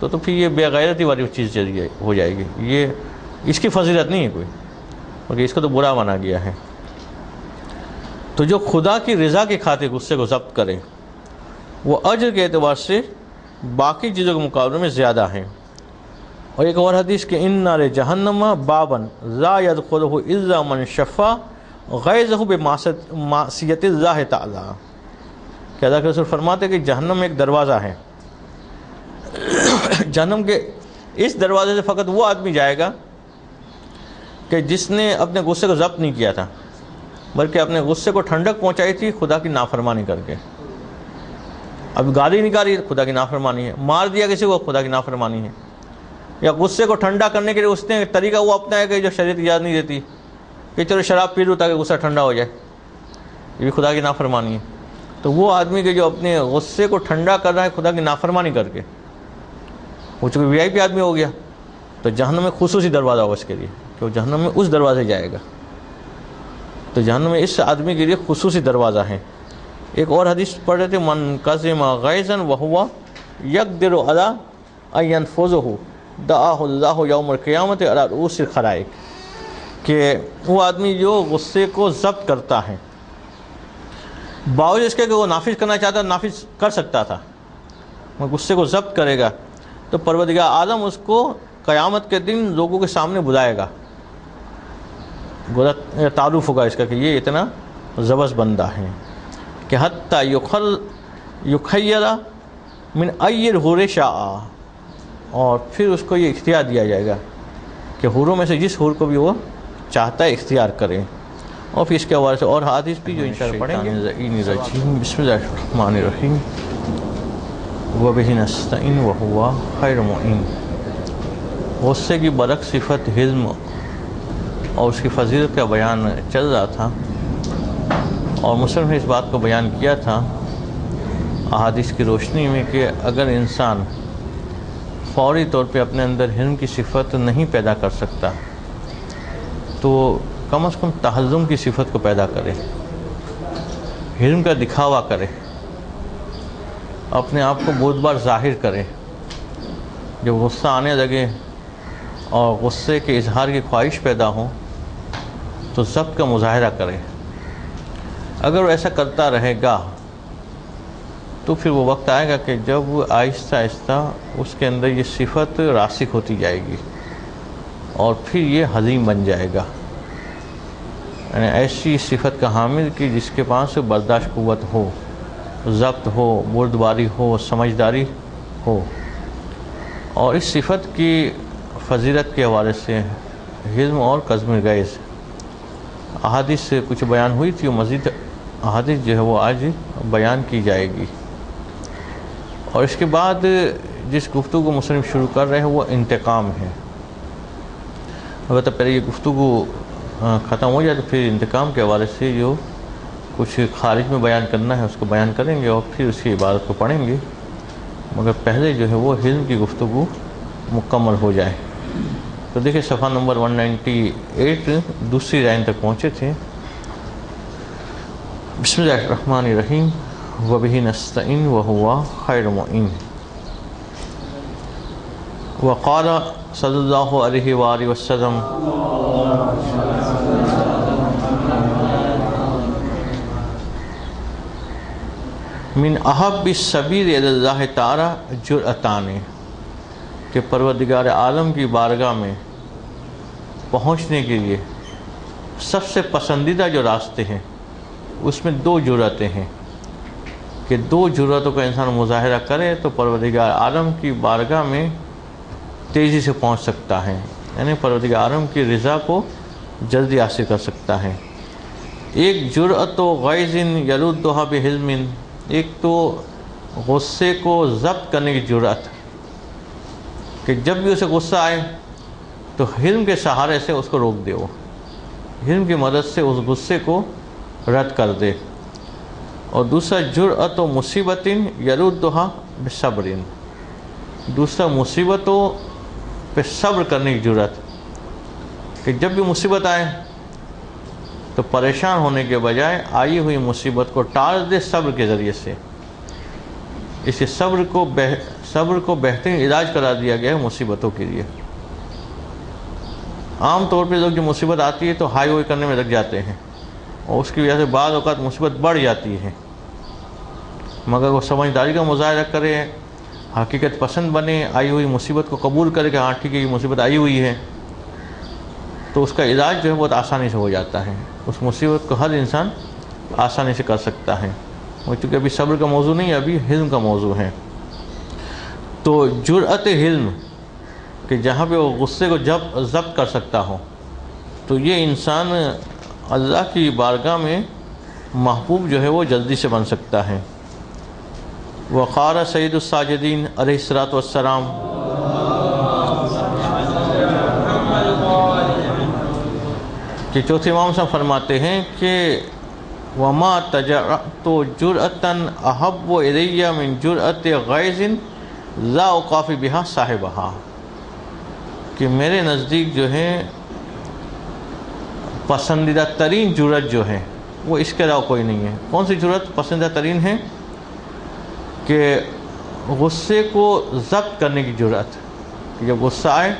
تو پھر یہ بے غیرتی والی چیز ہو جائے گی. یہ اس کی فضیلت نہیں ہے کوئی، کیونکہ اس کو تو برا مانا گیا ہے. تو جو خدا کی رضا کی خاطر غصے کو ضبط کرے وہ اجر کے اعتبار سے باقی چیزوں کے مقابلے میں زیادہ ہیں. اور ایک اور حدیث کہ ان نار جہنم بابن لا يدخلہ الا من شفا غیظہ بمعصیت اللہ تعالی، کہ اللہ کے رسول فرماتے ہیں کہ جہنم میں ایک دروازہ ہے، جہنم کے اس دروازے سے فقط وہ آدمی جائے گا کہ جس نے اپنے غصے کو ضبط نہیں کیا تھا، بلکہ اپنے غصے کو ٹھنڈک پہنچائی تھی خدا کی نافرمانی کر کے. اب گالی نکالی خدا کی نافرمانی ہے، مار دیا کسی کو خدا کی نافرمانی ہے، یا غصے کو ٹھنڈا کرنے کے لیے اس نے طریقہ وہ اپنایا کہ جو شریعت اجازت نہیں دیتی کہ چلو شراب پی لو تاکہ غصہ ٹھنڈا ہو جائے، یہ بھی خدا کی نافرمانی ہے. تو وہ آدمی کہ جو اپنے غصے کو ٹھنڈا کر رہا ہے خدا کی نافرمانی کر کے، وہ چونکہ وی آئی پی آدمی ہو گیا، تو جہنم میں خصوصی دروازہ ہوگا اس کے لیے کہ وہ جہنم میں اس دروازے جائے گا. تو جہنم میں اس آدمی کے لیے خصوصی دروازہ ہے. ایک اور حدیث پڑھ رہے تھے من کظم غیظا وهو یقدر علی ان ينفذه دعاہ اللہ یوم القیامت علی رؤوس الخلائق، کہ وہ آدمی جو غصے کو ضبط کرتا ہے باوجود اس کے کہ وہ نافذ کرنا چاہتا ہے نافذ کر سکتا تھا، وہ غصے کو ضبط کرے گا تو پروردگار عالم اس کو قیامت کے دن لوگوں کے سامنے بلائے گا. تعارف ہوگا اس کا کہ یہ اتنا زبردست بندہ ہے کہ حتیٰ یخیر من ای الحور شاء، اور پھر اس کو یہ اختیار دیا جائے گا کہ حوروں میں سے جس حور کو بھی وہ چاہتا ہے اختیار کرے. اور پھر اس کے حوالے سے اور حدیث بھی جو انشاءاللہ پڑھیں گے. بسم اللہ الرحمن الرحیم وبہ نستعین وہو خیر معین. غصے کی برعکس صفت حلم اور اس کی فضیلت کا بیان چل رہا تھا، اور مسلم نے اس بات کو بیان کیا تھا احادیث کی روشنی میں کہ اگر انسان فوری طور پہ اپنے اندر حلم کی صفت نہیں پیدا کر سکتا تو کم از کم تحزم کی صفت کو پیدا کرے، حلم کا دکھاوا کرے، اپنے آپ کو بہت بار ظاہر کرے. جب غصہ آنے لگے اور غصے کے اظہار کی خواہش پیدا ہو تو ضبط کا مظاہرہ کرے. اگر وہ ایسا کرتا رہے گا تو پھر وہ وقت آئے گا کہ جب آہستہ آہستہ اس کے اندر یہ صفت راسخ ہوتی جائے گی اور پھر یہ حلیم بن جائے گا، یعنی ایسی صفت کا حامل کہ جس کے پاس برداشت قوت ہو، ضبط ہو، بردباری ہو، سمجھداری ہو. اور اس صفت کی فضیلت کے حوالے سے حلم اور کظم غیظ احادیث سے کچھ بیان ہوئی تھی، مزید احادیث جو ہے وہ آج بیان کی جائے گی. اور اس کے بعد جس گفتگو کو مسلم شروع کر رہے ہیں وہ انتقام ہے. البتہ پہلے یہ گفتگو ختم ہو جائے تو پھر انتقام کے حوالے سے جو کچھ خارج میں بیان کرنا ہے اس کو بیان کریں گے اور پھر اس کی عبارت کو پڑھیں گے، مگر پہلے جو ہے وہ حلم کی گفتگو مکمل ہو جائے. تو دیکھیں صفحہ نمبر 198 دوسری لائن تک پہنچے تھے. بسم اللہ الرحمن الرحیم وبہ نستعین وہو خیر معین. وقال صلی اللہ علیہ وآلہ وسلم من احب السبیل الی اللہ تعالی جرأتان، کہ پروردگار عالم کی بارگاہ میں پہنچنے کے لیے سب سے پسندیدہ جو راستے ہیں اس میں دو جرأتیں ہیں کہ دو جرأتوں کا انسان مظاہرہ کرے تو پروردگار عالم کی بارگاہ میں تیزی سے پہنچ سکتا ہے، یعنی پروردگار عالم کی رضا کو جلدی حاصل کر سکتا ہے. ایک جرأت و غیظ یردھا بحلم، ایک تو غصے کو ضبط کرنے کی جرأت کہ جب بھی اسے غصہ آئے تو حلم کے سہارے سے اس کو روک دے، وہ حلم کی مدد سے اس غصے کو رد کر دے. اور دوسرا جرأت و مصیبت یردھا بصبر، دوسرا مصیبتوں پہ صبر کرنے کی جرأت کہ جب بھی مصیبت آئے تو پریشان ہونے کے بجائے آئی ہوئی مصیبت کو ٹال دے صبر کے ذریعے سے. اس صبر کو بہترین علاج قرار دیا گیا ہے مصیبتوں کے لیے۔ عام طور پہ لوگ جو مصیبت آتی ہے تو ہائی ہوئی کرنے میں لگ جاتے ہیں، اور اس کی وجہ سے بعض اوقات مصیبت بڑھ جاتی ہے، مگر وہ سمجھداری کا مظاہرہ کرے، حقیقت پسند بنے، آئی ہوئی مصیبت کو قبول کرے کہ ہاں ٹھیک ہے یہ مصیبت آئی ہوئی ہے، تو اس کا علاج جو ہے بہت آسانی سے ہو جاتا ہے۔ اس مصیبت کو ہر انسان آسانی سے کر سکتا ہے، چونکہ ابھی صبر کا موضوع نہیں، ابھی حلم کا موضوع ہے۔ تو جرأت حلم کہ جہاں پہ وہ غصے کو ضبط کر سکتا ہو، تو یہ انسان اللہ کی بارگاہ میں محبوب جو ہے وہ جلدی سے بن سکتا ہے۔ وقار سید الساجدین علیہ الصلاۃ والسلام، کہ چوتھے امام صاحب فرماتے ہیں کہ وما تجرأت جرأۃ احب الی من جرأۃ غیظ لا اقافی بہا صاحبہا، کہ میرے نزدیک جو ہے پسندیدہ ترین جرأت جو ہے وہ اس کے علاوہ کوئی نہیں ہے۔ کون سی جرأت پسندیدہ ترین ہے؟ کہ غصے کو ضبط کرنے کی جرأت، کہ جب غصہ آئے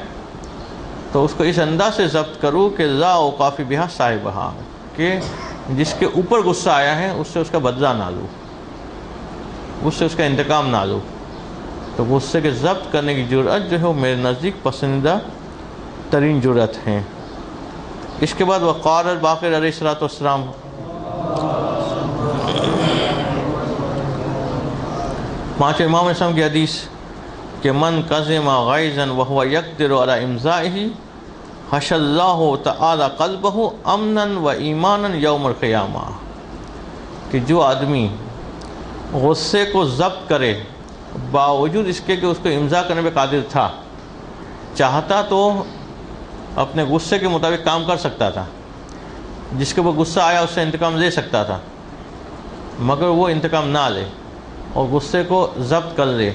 تو اس کو اس انداز سے ضبط کروں کہ لا اوقافی بہا صاحبہا، کہ جس کے اوپر غصہ آیا ہے اس سے اس کا بدلہ نہ لوں، اس سے اس کا انتقام نہ لوں۔ تو غصے کے ضبط کرنے کی جرأت جو ہے وہ میرے نزدیک پسندیدہ ترین جرأت ہے۔ اس کے بعد وقار الباقر علیہ الصلوۃ والسلام، پانچ امام اسلام کی حدیث کہ من کظم غیظا وهو یقدر علی امضائه حشى اللہ تعالی قلبہ امنا و ایمانا یوم القیامہ، کہ جو آدمی غصے کو ضبط کرے باوجود اس کے کہ اس کو امضا کرنے پہ قادر تھا، چاہتا تو اپنے غصے کے مطابق کام کر سکتا تھا، جس کے وہ غصہ آیا اس سے انتقام لے سکتا تھا، مگر وہ انتقام نہ لے اور غصے کو ضبط کر لے۔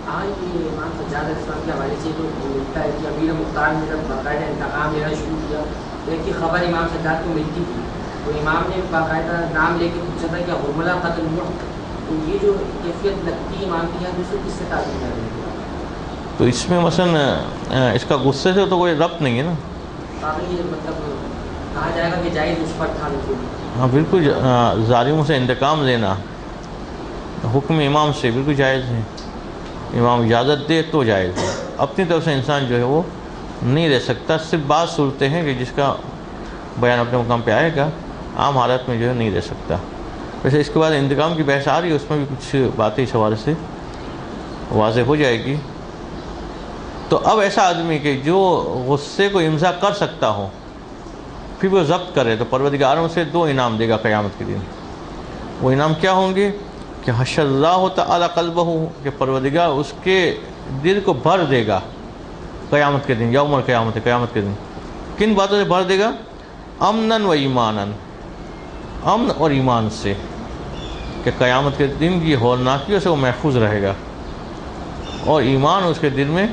آج یہ امام سجاد علیہ السلام کے حوالے سے تو ملتا ہے کہ امیر مختار نے جب باقاعدہ انتقام لینا شروع کیا، ایک کی خبر امام سجاد کو ملتی تھی تو امام نے باقاعدہ نام لے کے پوچھا تھا کہ حرملہ قتل ہوا، تو یہ جو کیفیت لگتی ہے امام کی یہاں دوسرے کس سے تعلق کر رہی ہے؟ تو اس میں مثلا اس کا غصے سے تو کوئی ربط نہیں ہے نا۔ باقی مطلب کہا جائے گا کہ جائز اس پر تھا بالکل۔ ہاں بالکل، ظالموں سے انتقام لینا حکم امام سے بالکل جائز ہے، امام اجازت دے تو جائز ہے، اپنی طرف سے انسان جو ہے وہ نہیں رہ سکتا۔ صرف بعض صورتیں ہیں کہ جس کا بیان اپنے مقام پہ آئے گا، عام حالت میں جو ہے نہیں رہ سکتا۔ ویسے اس کے بعد انتقام کی بحث آ رہی ہے، اس میں بھی کچھ باتیں اس حوالے سے واضح ہو جائے گی۔ تو اب ایسا آدمی کہ جو غصے کو امضا کر سکتا ہو پھر وہ ضبط کرے، تو پروردگار سے دو انعام دے گا قیامت کے دن۔ وہ انعام کیا ہوں گے؟ کہ حشر اللہ تعالی قلبہ، کہ پروردگار اس کے دل کو بھر دے گا قیامت کے دن، یوم القیامت، قیامت کے دن۔ کن باتوں سے بھر دے گا؟ امنا و ایمانا، امن اور ایمان سے، کہ قیامت کے دن کی ہولناکیوں سے وہ محفوظ رہے گا اور ایمان اس کے دل میں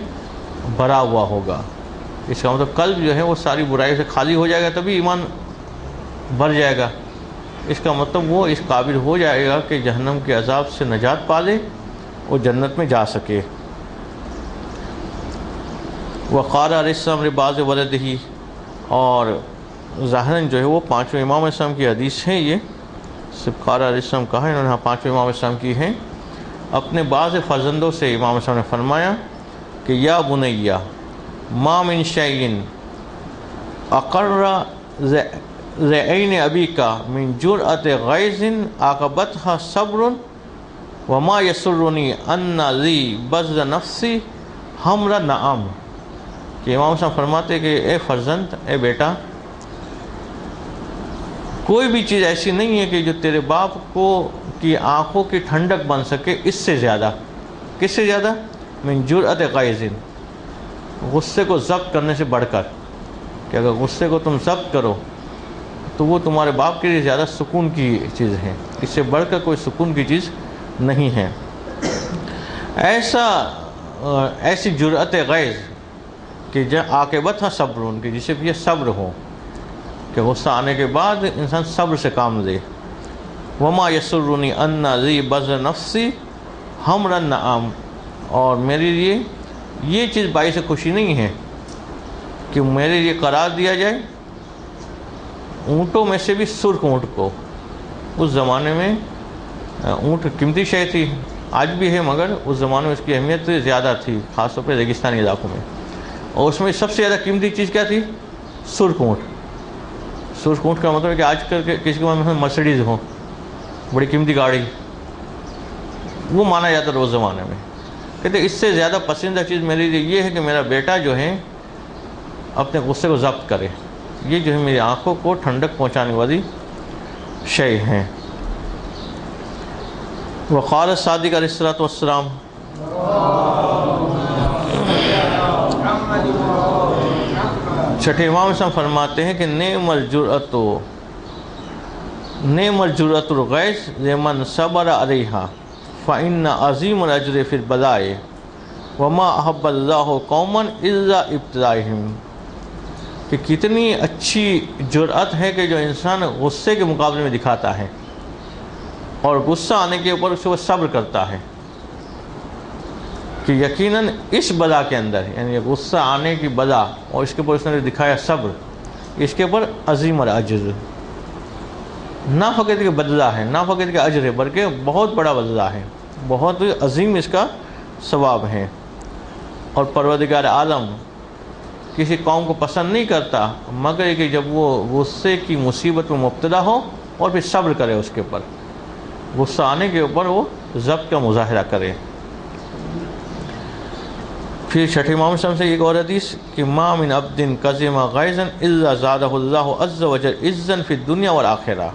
بھرا ہوا ہوگا۔ اس کا مطلب قلب جو ہے وہ ساری برائی سے خالی ہو جائے گا، تبھی ایمان بھر جائے گا۔ اس کا مطلب وہ اس قابل ہو جائے گا کہ جہنم کے عذاب سے نجات پا لے اور جنت میں جا سکے۔ وقار علیہ السلام لبعض ولدہ، اور ظاہراً جو ہے وہ پانچویں امام اسلام کی حدیث ہے، یہ صرف قار علیہ السلام کہا ہے، انہوں نے پانچویں امام اسلام کی ہے۔ اپنے بعض فرزندوں سے امام اسلام نے فرمایا کہ یا بنیہ ما من شیء اقر ذعین ابیک من جرأت غیظ عاقبتها صبر وما یسرنی ان لی بذل نفسی ہمر نعم، کہ امام صاحب فرماتے کہ اے فرزند، اے بیٹا، کوئی بھی چیز ایسی نہیں ہے کہ جو تیرے باپ کو کی آنکھوں کی ٹھنڈک بن سکے اس سے زیادہ۔ کس سے زیادہ؟ من جرأت غیظ، غصے کو ضبط کرنے سے بڑھ کر، کہ اگر غصے کو تم ضبط کرو تو وہ تمہارے باپ کے لیے زیادہ سکون کی چیز ہے، اس سے بڑھ کر کوئی سکون کی چیز نہیں ہے۔ ایسی جرأت غیظ کہ عاقبت صبر، کہ جسے یہ صبر ہو، کہ غصہ آنے کے بعد انسان صبر سے کام لے، وما یسرنی ان ذی بذر نفسی ہمر النعام، اور میرے لیے یہ چیز باعث خوشی نہیں ہے کہ میرے لیے قرار دیا جائے اونٹوں میں سے بھی سرخ اونٹ کو۔ اس زمانے میں اونٹ قیمتی شے تھی، آج بھی ہے، مگر اس زمانے میں اس کی اہمیت زیادہ تھی، خاص طور پہ ریگستانی علاقوں میں۔ اور اس میں سب سے زیادہ قیمتی چیز کیا تھی؟ سرخ اونٹ۔ سرخ اونٹ کا مطلب ہے کہ آج کل کے کسی کے پاس مرسڈیز ہو، بڑی قیمتی گاڑی، وہ مانا جاتا تھا اس زمانے میں۔ کہتے اس سے زیادہ پسندیدہ چیز میرے لیے یہ ہے کہ میرا بیٹا جو ہے اپنے غصے کو ضبط کرے، یہ جو ہے میری آنکھوں کو ٹھنڈک پہنچانے والی شے ہیں۔ وقال صادق علیہ الصلوۃ والسلام، چھٹے امام اسلام فرماتے ہیں کہ نعم الجرأۃ الغیظ لمن صبر علیہا فإن عظیم الاجر فی البلاء وما احب اللہ قوما الا ابتلائہم، کہ کتنی اچھی جرأت ہے کہ جو انسان غصے کے مقابلے میں دکھاتا ہے اور غصہ آنے کے اوپر اس کو صبر کرتا ہے، کہ یقیناً اس بلا کے اندر، یعنی غصہ آنے کی بلا اور اس کے اوپر اس نے دکھایا صبر، اس کے اوپر عظیم الاجر، نہ فقط کہ بدلہ ہے، نہ فقط کہ اجر ہے، بلکہ بہت بڑا بدلہ ہے، بہت عظیم اس کا ثواب ہے۔ اور پروردگار عالم کسی قوم کو پسند نہیں کرتا مگر کہ جب وہ غصے کی مصیبت میں مبتلا ہو اور پھر صبر کرے، اس کے اوپر غصہ آنے کے اوپر وہ ضبط کا مظاہرہ کرے۔ پھر چھٹے امام صاحب سے ایک اور حدیث کہ ما من عبد کظم غیظا الا زادہ اللہ عز وجل عزا فی الدنیا والآخرہ،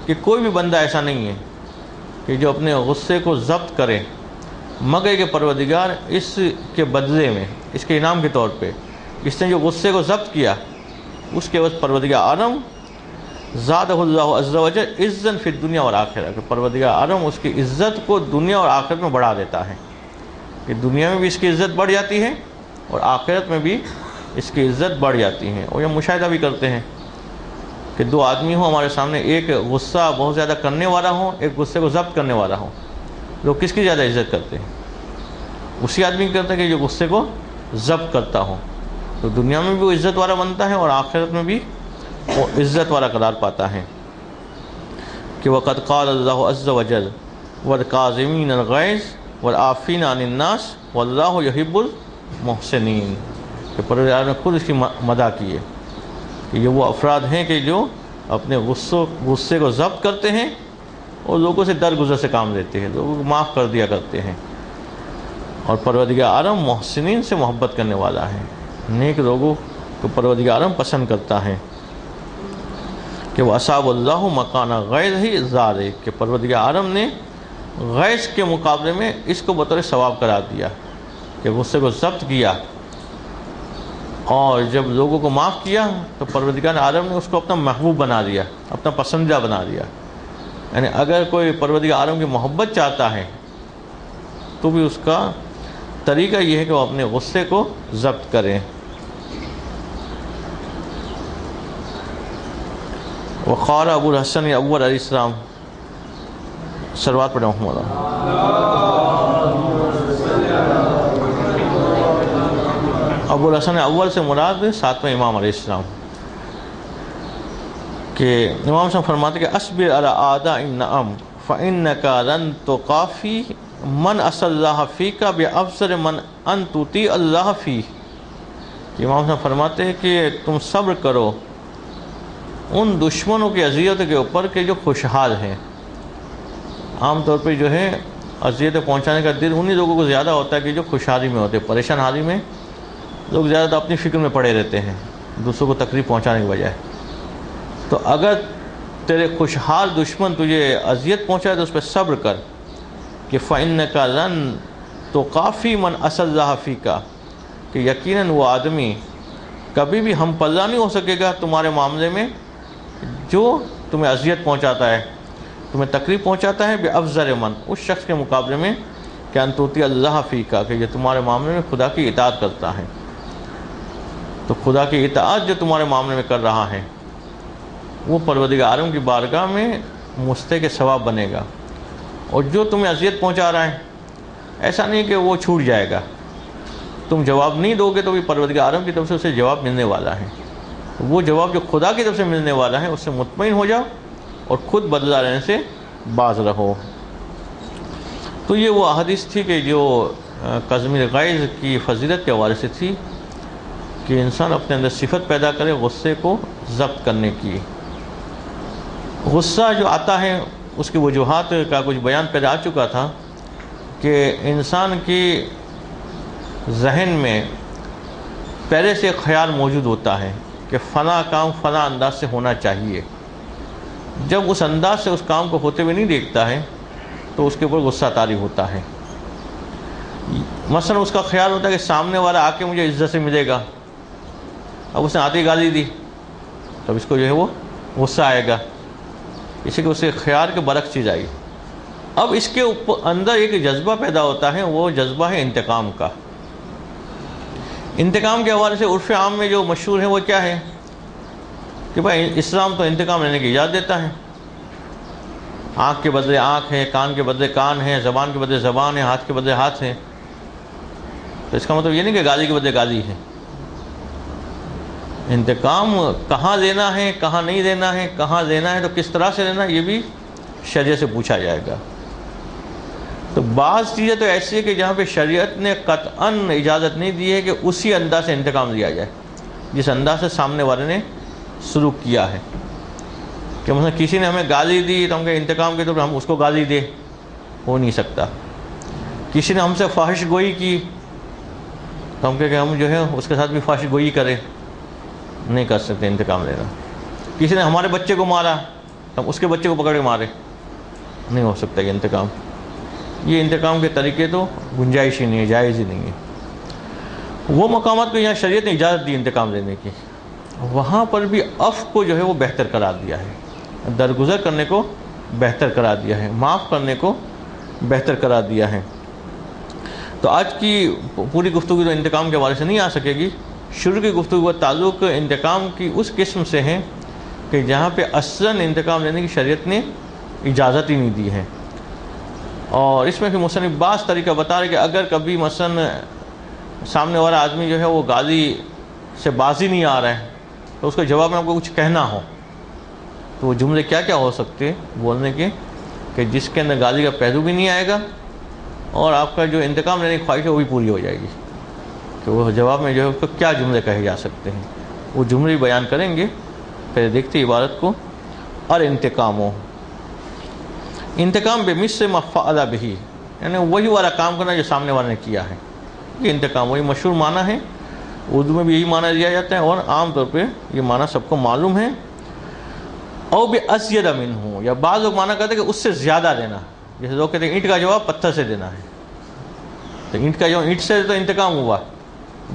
کہ کوئی بھی بندہ ایسا نہیں ہے کہ جو اپنے غصے کو ضبط کرے مگر کہ پروردگار اس کے بدلے میں، اس کے انعام کے طور پہ، اس نے جو غصے کو ضبط کیا اس کے بعد پروردگار عالم زادہ اللہ عز وجل عزا فی الدنیا والآخرہ، کہ پروردگار عالم اس کی عزت کو دنیا اور آخرت میں بڑھا دیتا ہے، کہ دنیا میں بھی اس کی عزت بڑھ جاتی ہے اور آخرت میں بھی اس کی عزت بڑھ جاتی ہے۔ اور یہ مشاہدہ بھی کرتے ہیں کہ دو آدمی ہوں ہمارے سامنے، ایک غصہ بہت زیادہ کرنے والا ہو، ایک غصے کو ضبط کرنے والا ہو، لوگ کس کی زیادہ عزت کرتے ہیں؟ اسی آدمی کی کرتے ہیں کہ جو غصے کو ضبط کرتا ہو، تو دنیا میں بھی وہ عزت والا بنتا ہے اور آخرت میں بھی وہ عزت والا قرار پاتا ہے۔ کہ وقد قال اللہ عز وجل والکاظمین الغیظ والعافین عن الناس واللہ یحب المحسنین، کہ پروردگار نے خود اس کی مدح کی ہے کہ یہ وہ افراد ہیں کہ جو اپنے غصے کو ضبط کرتے ہیں اور لوگوں سے درگزر سے کام لیتے ہیں، لوگوں کو معاف کر دیا کرتے ہیں، اور پروردگار عالم محسنین سے محبت کرنے والا ہے، نیک لوگوں کو پروردگار عالم پسند کرتا ہے۔ کہ وہ اصاب اللہ مکانہ غیظ ہی زار، کہ پروردگار عالم نے غیظ کے مقابلے میں اس کو بطور ثواب قرار دیا، کہ غصے کو ضبط کیا اور جب لوگوں کو معاف کیا تو پروردگار عالم نے اس کو اپنا محبوب بنا دیا، اپنا پسندیدہ بنا دیا۔ یعنی اگر کوئی پروردگار عالم کی محبت چاہتا ہے تو بھی اس کا طریقہ یہ ہے کہ وہ اپنے غصے کو ضبط کرے۔ وقال ابو الحسن اول علیہ السلام، صلوات پڑھیں محمد۔ ابو الحسن اول سے مراد ساتویں امام علیہ السلام، کہ امام صاحب فرماتے کہ اصبر علی اعداء النعم فانک لن تقافی من عصی اللہ فیک بافضل من ان تطیع اللہ فیہ، کہ امام صاحب فرماتے ہیں کہ تم صبر کرو ان دشمنوں کی اذیت کے اوپر کہ جو خوشحال ہیں۔ عام طور پہ جو ہے اذیتیں پہنچانے کا دل انہی لوگوں کو زیادہ ہوتا ہے کہ جو خوشحالی میں ہوتے ہیں، پریشان حالی میں لوگ زیادہ اپنی فکر میں پڑے رہتے ہیں دوسروں کو تکلیف پہنچانے کی بجائے۔ تو اگر تیرے خوشحال دشمن تجھے اذیت پہنچائے تو اس پہ صبر کر، کہ فَإِنَّكَ لَن تُقَافِي مَنْ عَصَى اللَّهَ فِيكَ، کہ یقیناً وہ آدمی کبھی بھی ہم پلہ نہیں ہو سکے گا تمہارے معاملے میں جو تمہیں اذیت پہنچاتا ہے، تمہیں تکلیف پہنچاتا ہے، بِأَفْضَلِ مَنْ، اس شخص کے مقابلے میں کہ أَن تُطِيعَ اللَّهَ فِيكَ، کہ یہ تمہارے معاملے میں خدا کی اطاعت کرتا ہے۔ تو خدا کی اطاعت جو تمہارے معاملے میں کر رہا ہے وہ پروردگار عالم کی بارگاہ میں مستحق ثواب بنے گا، اور جو تمہیں اذیت پہنچا رہا ہے ایسا نہیں کہ وہ چھوٹ جائے گا، تم جواب نہیں دو گے تو بھی پروردگار عالم کی طرف سے اسے جواب ملنے والا ہے، وہ جواب جو خدا کی طرف سے ملنے والا ہے اس سے مطمئن ہو جاؤ اور خود بدلہ لینے سے باز رہو۔ تو یہ وہ احادیث تھی کہ جو کظم الغیظ کی فضیلت کے حوالے سے تھی کہ انسان اپنے اندر صفت پیدا کرے غصے کو ضبط کرنے کی۔ غصہ جو آتا ہے اس کی وجوہات کا کچھ بیان پہلے آ چکا تھا کہ انسان کی ذہن میں پہلے سے خیال موجود ہوتا ہے کہ فلاں کام فلاں انداز سے ہونا چاہیے، جب اس انداز سے اس کام کو ہوتے ہوئے نہیں دیکھتا ہے تو اس کے اوپر غصہ طاری ہوتا ہے۔ مثلا اس کا خیال ہوتا ہے کہ سامنے والا آ کے مجھے عزت سے ملے گا، اب اس نے آتی گالی دی تب اس کو جو ہے وہ غصہ آئے گا، اسی کہ اس کے خیال کے برعکس چیز آئی۔ اب اس کے اندر ایک جذبہ پیدا ہوتا ہے، وہ جذبہ ہے انتقام کا۔ انتقام کے حوالے سے عرف عام میں جو مشہور ہے وہ کیا ہے کہ بھائی اسلام تو انتقام لینے کی اجازت دیتا ہے، آنکھ کے بدلے آنکھ ہے، کان کے بدلے کان ہے، زبان کے بدلے زبان ہے، ہاتھ کے بدلے ہاتھ ہے، تو اس کا مطلب یہ نہیں کہ گالی کے بدلے گالی ہے۔ انتقام کہاں لینا ہے، کہاں نہیں لینا ہے، کہاں لینا ہے تو کس طرح سے لینا ہے، یہ بھی شریعت سے پوچھا جائے گا۔ تو بعض چیزیں تو ایسی ہے کہ جہاں پہ شریعت نے قطعاً اجازت نہیں دی ہے کہ اسی انداز سے انتقام لیا جائے جس انداز سے سامنے والے نے سلوک کیا ہے، کہ مثلا کسی نے ہمیں گالی دی تو ہم کہ انتقام کے طور پر ہم اس کو گالی دے، ہو نہیں سکتا۔ کسی نے ہم سے فحش گوئی کی تو ہم کہ ہم جو ہے اس کے ساتھ بھی فحش گوئی کرے، نہیں کر سکتے انتقام لینا۔ کسی نے ہمارے بچے کو مارا تو ہم اس کے بچے کو پکڑ کے مارے، نہیں ہو سکتا یہ انتقام۔ یہ انتقام کے طریقے تو گنجائش ہی نہیں ہے، جائز ہی نہیں ہے۔ وہ مقامات کو یہاں شریعت نے اجازت دی انتقام لینے کی، وہاں پر بھی عفو کو جو ہے وہ بہتر قرار دیا ہے، درگزر کرنے کو بہتر قرار دیا ہے، معاف کرنے کو بہتر قرار دیا ہے۔ تو آج کی پوری گفتگو تو انتقام کے حوالے سے نہیں آ سکے گی۔ شروع کی گفتگو کا تعلق انتقام کی اس قسم سے ہے کہ جہاں پہ اصلاً انتقام لینے کی شریعت نے اجازت ہی نہیں دی ہے، اور اس میں پھر مصنف بعض طریقہ بتا رہے کہ اگر کبھی مثلا سامنے والا آدمی جو ہے وہ گالی سے بازی نہیں آ رہا ہے تو اس کے جواب میں آپ کو کچھ کہنا ہو تو وہ جملے کیا کیا ہو سکتے بولنے کے کہ جس کے اندر گالی کا پہلو بھی نہیں آئے گا اور آپ کا جو انتقام لینے کی خواہش ہے وہ بھی پوری ہو جائے گی، کہ وہ جواب میں جو ہے اس کو کیا جملے کہے جا سکتے ہیں، وہ جملے بیان کریں گے۔ پھر دیکھتے عبارت کو، اور انتقام بمثل ما فعل به، یعنی وہی والا کام کرنا جو سامنے والے نے کیا ہے، یہ انتقام وہی مشہور معنی ہے، اردو میں بھی یہی معنی دیا جاتا ہے اور عام طور پہ یہ معنی سب کو معلوم ہے۔ او بأزید منہ، یا بعض لوگ معنی کرتے ہیں کہ اس سے زیادہ دینا، جیسے لوگ کہتے ہیں اینٹ کا جواب پتھر سے دینا ہے، تو اینٹ کا جواب اینٹ سے تو انتقام ہوا،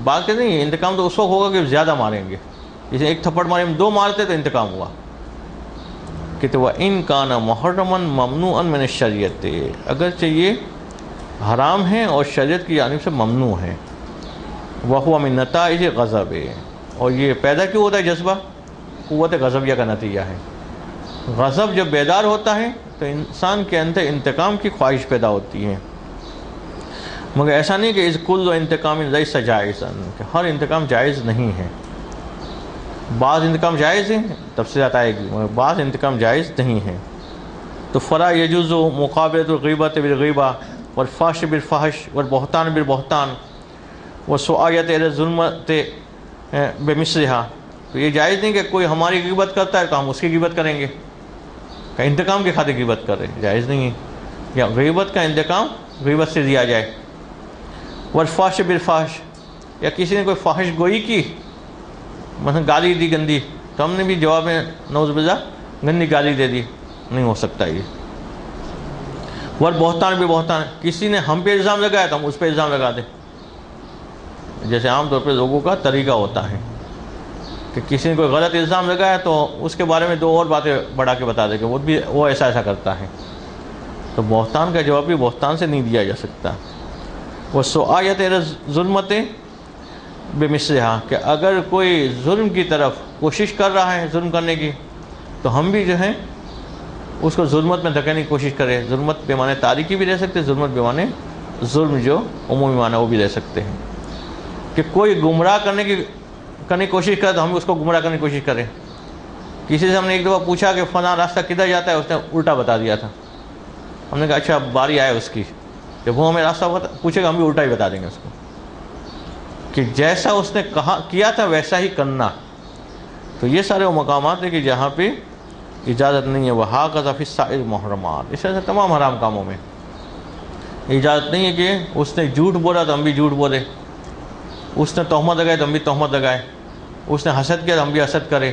بات کہتے ہیں انتقام تو اس وقت ہوگا کہ زیادہ ماریں گے، جیسے ایک تھپڑ مارے ہم 2 مارتے تو انتقام ہوا۔ کہتے وَإِن كَانَ مُحَرَّمًا مَمْنُوعًا مِنَ الشَّرِيعَةِ، اگرچہ یہ حرام ہے اور شریعت کی جانب سے ممنوع ہے۔ وَهُوَ مِن نَتَائِجِ غَضَبِ، اور یہ پیدا کیوں ہوتا ہے جذبہ؟ قوت غضبیہ کا نتیجہ ہے۔ غضب جب بیدار ہوتا ہے تو انسان کے اندر انتقام کی خواہش پیدا ہوتی ہے، مگر ایسا نہیں کہ اِذْ كُلُّ انتقام لَيْسَ جَائِزًا، کہ ہر انتقام جائز نہیں ہے، بعض انتقام جائز ہیں تفصیلات آئے گی مگر بعض انتقام جائز نہیں ہیں۔ تو فلا یجوز مقابلۃ الغیبۃ بالغیبہ والفحش بالفحش والبہتان بالبہتان والسعایۃ الی الظلمۃ بمثلہا، تو یہ جائز نہیں کہ کوئی ہماری غیبت کرتا ہے تو ہم اس کی غیبت کریں گے، کہ انتقام کی خاطر غیبت کر رہے ہیں، جائز نہیں ہے، یا غیبت کا انتقام غیبت سے دیا جائے۔ والفحش بالفحش، یا کسی نے کوئی فحش گوئی کی، مثلا گالی دی گندی، تو ہم نے بھی جواب میں نعوذ باللہ گندی گالی دے دی، نہیں ہو سکتا یہ۔ والبہتان بالبہتان، کسی نے ہم پہ الزام لگایا تو ہم اس پہ الزام لگا دیں، جیسے عام طور پہ لوگوں کا طریقہ ہوتا ہے کہ کسی نے کوئی غلط الزام لگایا تو اس کے بارے میں 2 اور باتیں بڑھا کے بتا دے کہ وہ ایسا کرتا ہے، تو بہتان کا جواب بھی بہتان سے نہیں دیا جا سکتا۔ والسعایۃ الی الظلمۃ بمثلہا، کہ اگر کوئی ظلم کی طرف کوشش کر رہا ہے ظلم کرنے کی تو ہم بھی جو ہے اس کو ظلمت میں دھکیلنے کی کوشش کرے. ظلمت بے معنی تاریکی بھی رہ سکتے, ظلمت بے معنی ظلم جو عمومی معنی وہ بھی رہ سکتے ہیں. کہ کوئی گمراہ کرنے کی کوشش کرے تو ہم اس کو گمراہ کرنے کی کوشش کریں. کسی سے ہم نے ایک دفعہ پوچھا کہ فلاں راستہ کدھر جاتا ہے, اس نے الٹا بتا دیا تھا. ہم نے کہا اچھا باری آئے اس کی, جب وہ ہمیں راستہ پوچھے گا ہم بھی الٹا ہی بتا دیں گے اس کو, کہ جیسا اس نے کیا تھا ویسا ہی کرنا. تو یہ سارے وہ مقامات ہیں کہ جہاں پہ اجازت نہیں ہے. وَهَكَذَا فِي السَّائِرِ مُحْرَمَاتِ, اس طرح سے تمام حرام کاموں میں اجازت نہیں ہے کہ اس نے جھوٹ بولا تو ہم بھی جھوٹ بولے, اس نے تہمت لگائے تو ہم بھی تہمت لگائے, اس نے حسد کیا تو ہم بھی حسد کریں.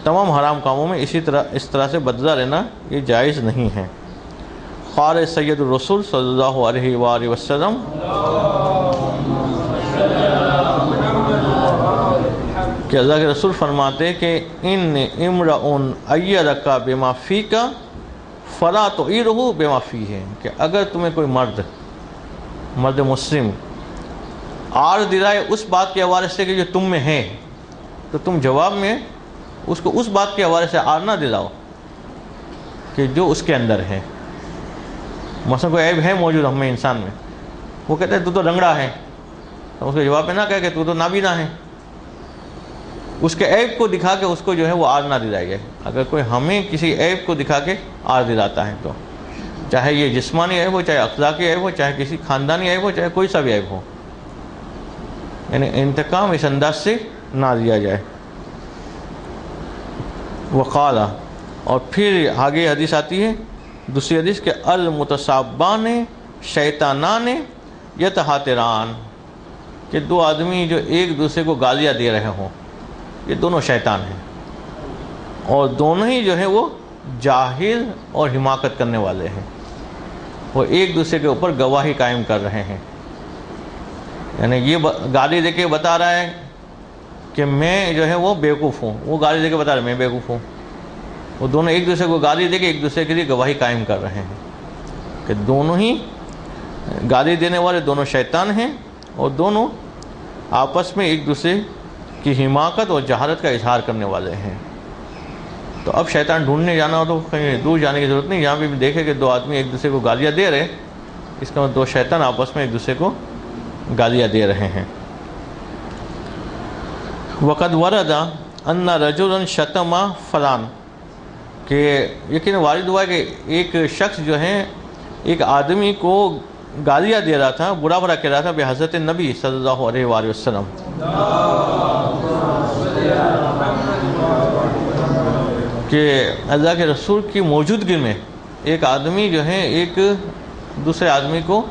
تمام حرام کاموں میں اس طرح سے بدلہ لینا یہ جائز نہیں ہے. قال سید الرسول صلی اللہ علیہ وآلہ وسلم, کہ اللہ کے رسول فرماتے کہ ان امرؤن ایدک بما فیک فلا تعیرہ بما فیہ, کہ اگر تمہیں کوئی مرد مسلم آر دلائے اس بات کے حوالے سے کہ جو تم میں ہے, تو تم جواب میں اس کو اس بات کے حوالے سے آر نہ دلاؤ کہ جو اس کے اندر ہے. مثلا کوئی عیب ہے موجود ہم میں انسان میں, وہ کہتے ہیں تو تو رنگڑا ہے, تو اس کے جواب میں نہ کہے کہ تو تو نابینا ہے. اس کے عیب کو دکھا کے اس کو جو ہے وہ آر نہ دلائی جائے. اگر کوئی ہمیں کسی عیب کو دکھا کے آر دلاتا ہے, تو چاہے یہ جسمانی عیب ہو, چاہے اخلاقی عیب ہو, چاہے کسی خاندانی عیب ہو, چاہے کوئی سا بھی عیب ہو, یعنی انتقام اس انداز سے نہ لیا جائے. وقال, اور پھر آگے حدیث آتی ہے دوسری حدیث کہ المتصابان شیطانان یتہاتران, کہ دو آدمی جو ایک دوسرے کو گالیاں دے رہے ہوں, یہ دونوں شیطان ہیں, اور دونوں ہی جو ہیں وہ جاہل اور حماقت کرنے والے ہیں. وہ ایک دوسرے کے اوپر گواہی قائم کر رہے ہیں. یعنی یہ گالی دے کے بتا رہا ہے کہ میں جو ہے وہ بیوقوف ہوں, وہ گالی دے کے بتا رہا ہے میں بیوقوف ہوں. وہ دونوں ایک دوسرے کو گالی دے کے ایک دوسرے کے لیے گواہی قائم کر رہے ہیں کہ دونوں ہی گالی دینے والے دونوں شیطان ہیں, اور دونوں آپس میں ایک دوسرے کی حماقت اور جہالت کا اظہار کرنے والے ہیں. تو اب شیطان ڈھونڈنے جانا ہو تو کہیں دور جانے کی ضرورت نہیں. یہاں پہ بھی دیکھے کہ دو آدمی ایک دوسرے کو گالیاں دے رہے, اس کا مطلب دو شیطان آپس میں ایک دوسرے کو گالیاں دے رہے ہیں. وقد ورد ان رجلا شتم فلان, کہ یقین وارد ہوا کہ ایک شخص جو ہے ایک آدمی کو گالیاں دے رہا تھا, برا بھلا کہہ رہا تھا بے حضرت نبی صلی اللہ علیہ وآلہ وسلم. کہ اللہ کے رسول کی موجودگی میں ایک آدمی جو ہے ایک دوسرے آدمی کو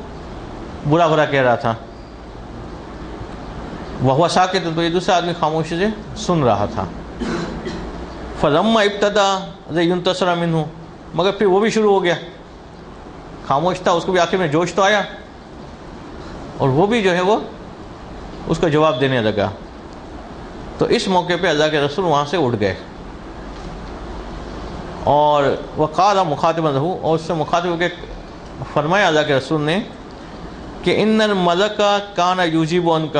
برا بھلا کہہ رہا تھا. وہ ساکت, تو یہ دوسرا آدمی خاموشی سے سن رہا تھا. فلما ابتدا ينتصر منه, مگر پھر وہ بھی شروع ہو گیا, خاموش تھا, اس کو بھی آخر میں جوش تو آیا, اور وہ بھی جو ہے وہ اس کو جواب دینے لگا. تو اس موقع پہ اللہ کے رسول وہاں سے اٹھ گئے, اور وقال مخاطبا له, اور اس سے مخاطب ہو کے فرمایا اللہ کے رسول نے کہ ان الملک کان یجیب عنک,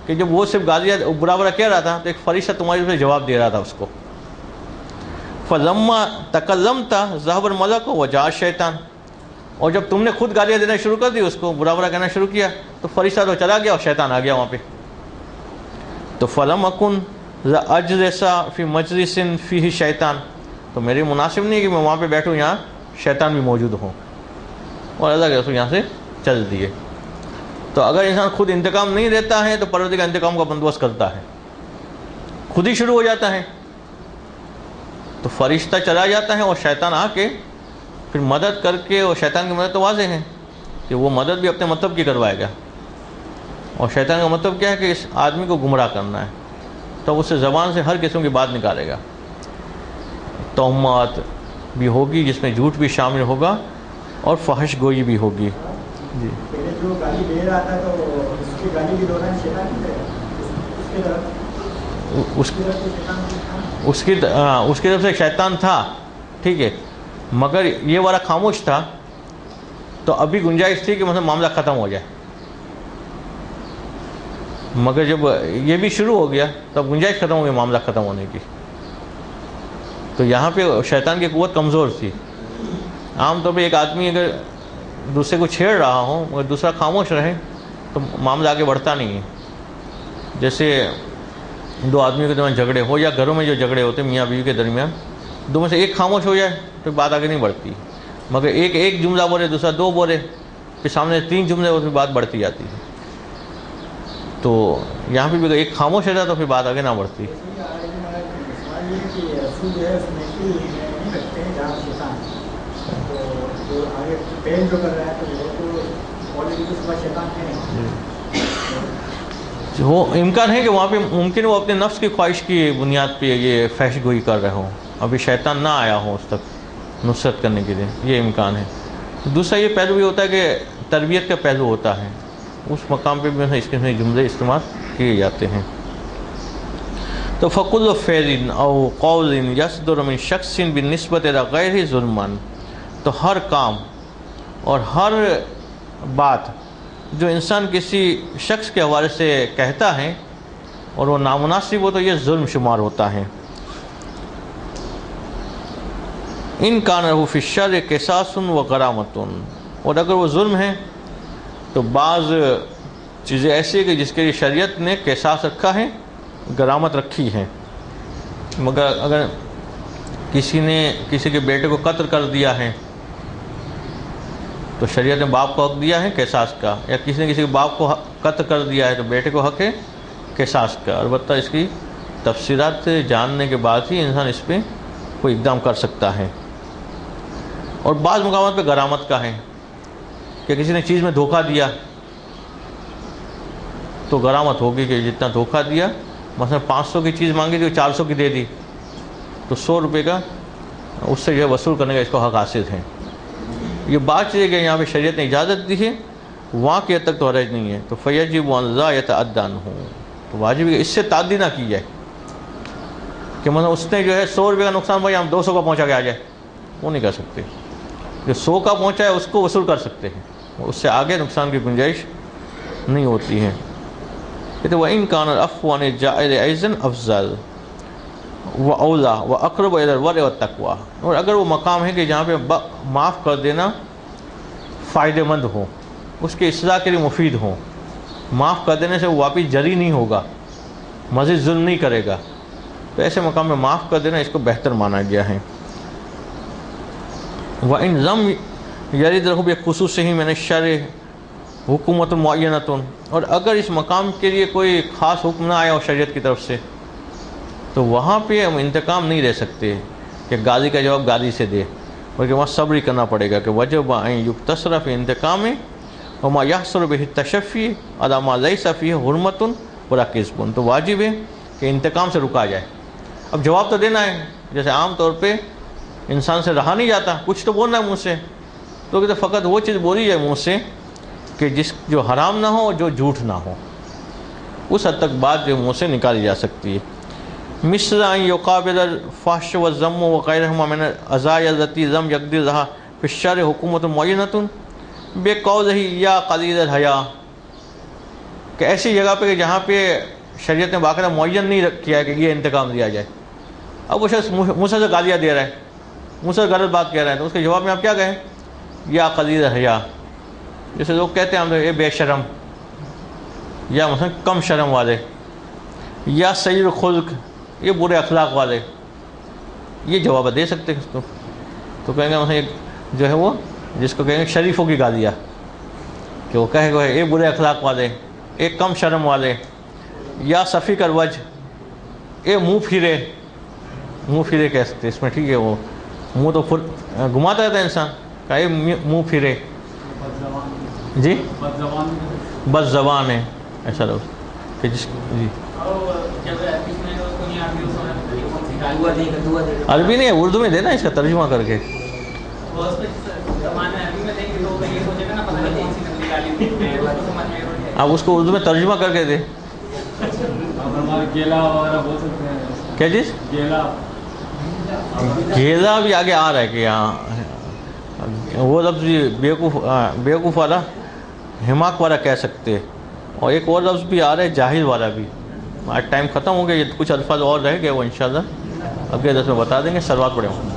کہ جب وہ صرف گالیاں برا برا کہہ رہا تھا تو ایک فرشتہ تمہاری طرف سے جواب دے رہا تھا اس کو. فلما تکلمت ذهب الملک وجاء الشیطان, اور جب تم نے خود گالیاں دینا شروع کر دی, اس کو برا برا کہنا شروع کیا, تو فرشتہ تو چلا گیا اور شیطان آ گیا وہاں پہ. تو فلم اکن اجلس فی مجلس فیہ شیطان, تو میری مناسب نہیں کہ میں وہاں پہ بیٹھوں یہاں شیطان بھی موجود ہوں, اور اللہ کے رسول یہاں سے چل دیے. تو اگر انسان خود انتقام نہیں دیتا ہے تو پروردگار انتقام کا بندوبست کرتا ہے, خود ہی شروع ہو جاتا ہے. تو فرشتہ چلا جاتا ہے اور شیطان آ کے پھر مدد کر کے, اور شیطان کی مدد تو واضح ہے کہ وہ مدد بھی اپنے مطلب کی کروائے گا, اور شیطان کا مطلب کیا ہے کہ اس آدمی کو گمراہ کرنا ہے. تو اس سے زبان سے ہر قسم کی بات نکالے گا, تہمات بھی ہوگی جس میں جھوٹ بھی شامل ہوگا, اور فحش گوئی بھی ہوگی. جی, پہلے جو گالی دے رہا تھا تو اس کی گالی کے دوران شیطان تھے, اس کی طرف سے شیطان تھا, ٹھیک ہے, مگر یہ والا خاموش تھا, تو ابھی گنجائش تھی کہ مثلا معاملہ ختم ہو جائے. مگر جب یہ بھی شروع ہو گیا تب گنجائش ختم ہو گئی معاملہ ختم ہونے کی. تو یہاں پہ شیطان کی قوت کمزور تھی. عام طور پہ ایک آدمی اگر دوسرے کو چھیڑ رہا ہو مگر دوسرا خاموش رہے تو معاملہ آگے بڑھتا نہیں ہے. جیسے دو آدمیوں کے درمیان جھگڑے ہو یا گھروں میں جو جھگڑے ہوتے ہیں میاں بیوی کے درمیان، دو میں سے ایک خاموش ہو جائے تو بات آگے نہیں بڑھتی. مگر ایک جملہ بولے دوسرا دو بولے پھر سامنے 3 جملے اور پھر بات بڑھتی جاتی ہے. تو یہاں پہ بھی ایک خاموش رہتا تو پھر بات آگے نہ بڑھتی. وہ امکان ہے کہ وہاں پہ ممکن وہ اپنے نفس کی خواہش کی بنیاد پہ یہ فحش گوئی کر رہے ہوں، ابھی شیطان نہ آیا ہو اس تک نصرت کرنے کے لیے، یہ امکان ہے. دوسرا یہ پہلو بھی ہوتا ہے کہ تربیت کا پہلو ہوتا ہے، اس مقام پہ بھی اس قسم کے جملے استعمال کیے جاتے ہیں. تو فَكُلُّ فعل او قول يصدر من شخص بالنسبة الى غیرہ ظلما، تو ہر کام اور ہر بات جو انسان کسی شخص کے حوالے سے کہتا ہے اور وہ نامناسب ہو تو یہ ظلم شمار ہوتا ہے. ان کان له فی الشر قصاص و غرامۃ، اور اگر وہ ظلم ہے تو بعض چیزیں ایسی ہیں کہ جس کے لیے شریعت نے قصاص رکھا ہے، غرامت رکھی ہے. مگر اگر کسی نے کسی کے بیٹے کو قتل کر دیا ہے تو شریعت نے باپ کو حق دیا ہے قصاص کا، یا کسی نے کسی کے باپ کو قتل کر دیا ہے تو بیٹے کو حق ہے قصاص کا. البتہ اس کی تفصیلات جاننے کے بعد ہی انسان اس پہ کوئی اقدام کر سکتا ہے. اور بعض مقامات پہ غرامت کا ہے کہ کسی نے چیز میں دھوکہ دیا تو غرامت ہوگی کہ جتنا دھوکہ دیا، مثلا 500 کی چیز مانگی تھی 400 کی دے دی تو 100 روپے کا اس سے جو ہے وصول کرنے کا اس کو حق حاصل ہے. یہ بات چیزیں کہ یہاں پہ شریعت نے اجازت دی ہے، وہاں کی حد تک تو حرج نہیں ہے. تو فیجب ان لا یتعدی عنہ، تو واجب ہے کہ اس سے تعدی نہ کی جائے کہ مثلا اس نے جو ہے 100 روپے کا نقصان بھائی ہم 200 کا پہنچا کے آ جائے، وہ نہیں کر سکتے. جو 100 کا پہنچا ہے اس کو وصول کر سکتے ہیں، اس سے آگے نقصان کی گنجائش نہیں ہوتی ہے. کہتے وَإِن كَانَ الْعَفْوُ عَنِ الْجَائِرِ أَيْضًا أَفْضَلُ وَأَوْلَىٰ وَأَقْرَبُ إِلَى الْبِرِّ وَالتَّقْوَىٰ، اور اگر وہ مقام ہے کہ جہاں پہ معاف کر دینا فائدہ مند ہو، اس کے اصلاح کے لیے مفید ہو، معاف کر دینے سے وہ واپس جری نہیں ہوگا، مزید ظلم نہیں کرے گا، تو ایسے مقام میں معاف کر دینا اس کو بہتر مانا گیا ہے. وَإِن لَمْ يَرِدْ لَهُ بِخُصُوصِهِ مِنَ الشَّرِّ حکومت معینۃ، اور اگر اس مقام کے لیے کوئی خاص حکم نہ آیا ہو شریعت کی طرف سے تو وہاں پہ ہم انتقام نہیں لے سکتے کہ غازی کا جواب غازی سے دے، بلکہ وہاں صبر ہی کرنا پڑے گا کہ وجب ان یقتصر فی انتقام وما یحصل بہ التشفی علی ما لیس فیہ حرمۃ ولا کذب، تو واجب ہے کہ انتقام سے رکا جائے. اب جواب تو دینا ہے، جیسے عام طور پہ انسان سے رہا نہیں جاتا، کچھ تو بولنا ہے منہ سے، تو کہتے فقط وہ چیز بولی جائے منہ سے کہ جو حرام نہ ہو، جو جھوٹ نہ ہو، اس حد تک بات جو منہ سے نکالی جا سکتی ہے. مثل ان یقابل الفحش والذم وغیرہما من العزائم التي لم يقدر لها في الشرع حکومت معینۃ بقولہ یا قلیل الحیا، کہ ایسی جگہ پہ کہ جہاں پہ شریعت نے باقاعدہ معین نہیں کیا ہے کہ یہ انتقام دیا جائے. اب وہ شخص منہ سے گالیاں دے رہا ہے، منہ سے غلط بات کہہ رہا ہے، تو اس کے جواب میں آپ کیا کہیں؟ یا قلیل الحیا. جیسے لوگ کہتے ہیں ہم اے بے شرم، یا مثلا کم شرم والے، یا سیء الخلق، یہ برے اخلاق والے، یہ جواب دے سکتے ہیں اس کو. تو کہیں گے مثلا جو ہے وہ جس کو کہیں گے شریفوں کی گالیاں، کہ وہ کہے گا اے برے اخلاق والے، اے کم شرم والے، یا صفیق الوجہ، اے منہ پھرے کہہ سکتے اس میں، ٹھیک ہے. وہ منہ تو گھماتا رہتا ہے انسان، کہ اے منہ پھرے، جی بد زبان ہے ایسا لوگ کہ جس جی عربی نہیں ہے، اردو میں دینا اس کا ترجمہ کر کے. آپ اس کو اردو میں ترجمہ کر کے دے. کیا چیز؟ گیلا بھی آگے آ رہا ہے کہ یہاں وہ لفظ بیوقوف والا، حماق والا کہہ سکتے، اور ایک اور لفظ بھی آ رہا ہے جاہل والا بھی. آج ٹائم ختم ہو گیا، یہ کچھ الفاظ اور رہ گئے وہ انشاءاللہ اگلے درس میں بتا دیں گے. صلوات پڑھیں.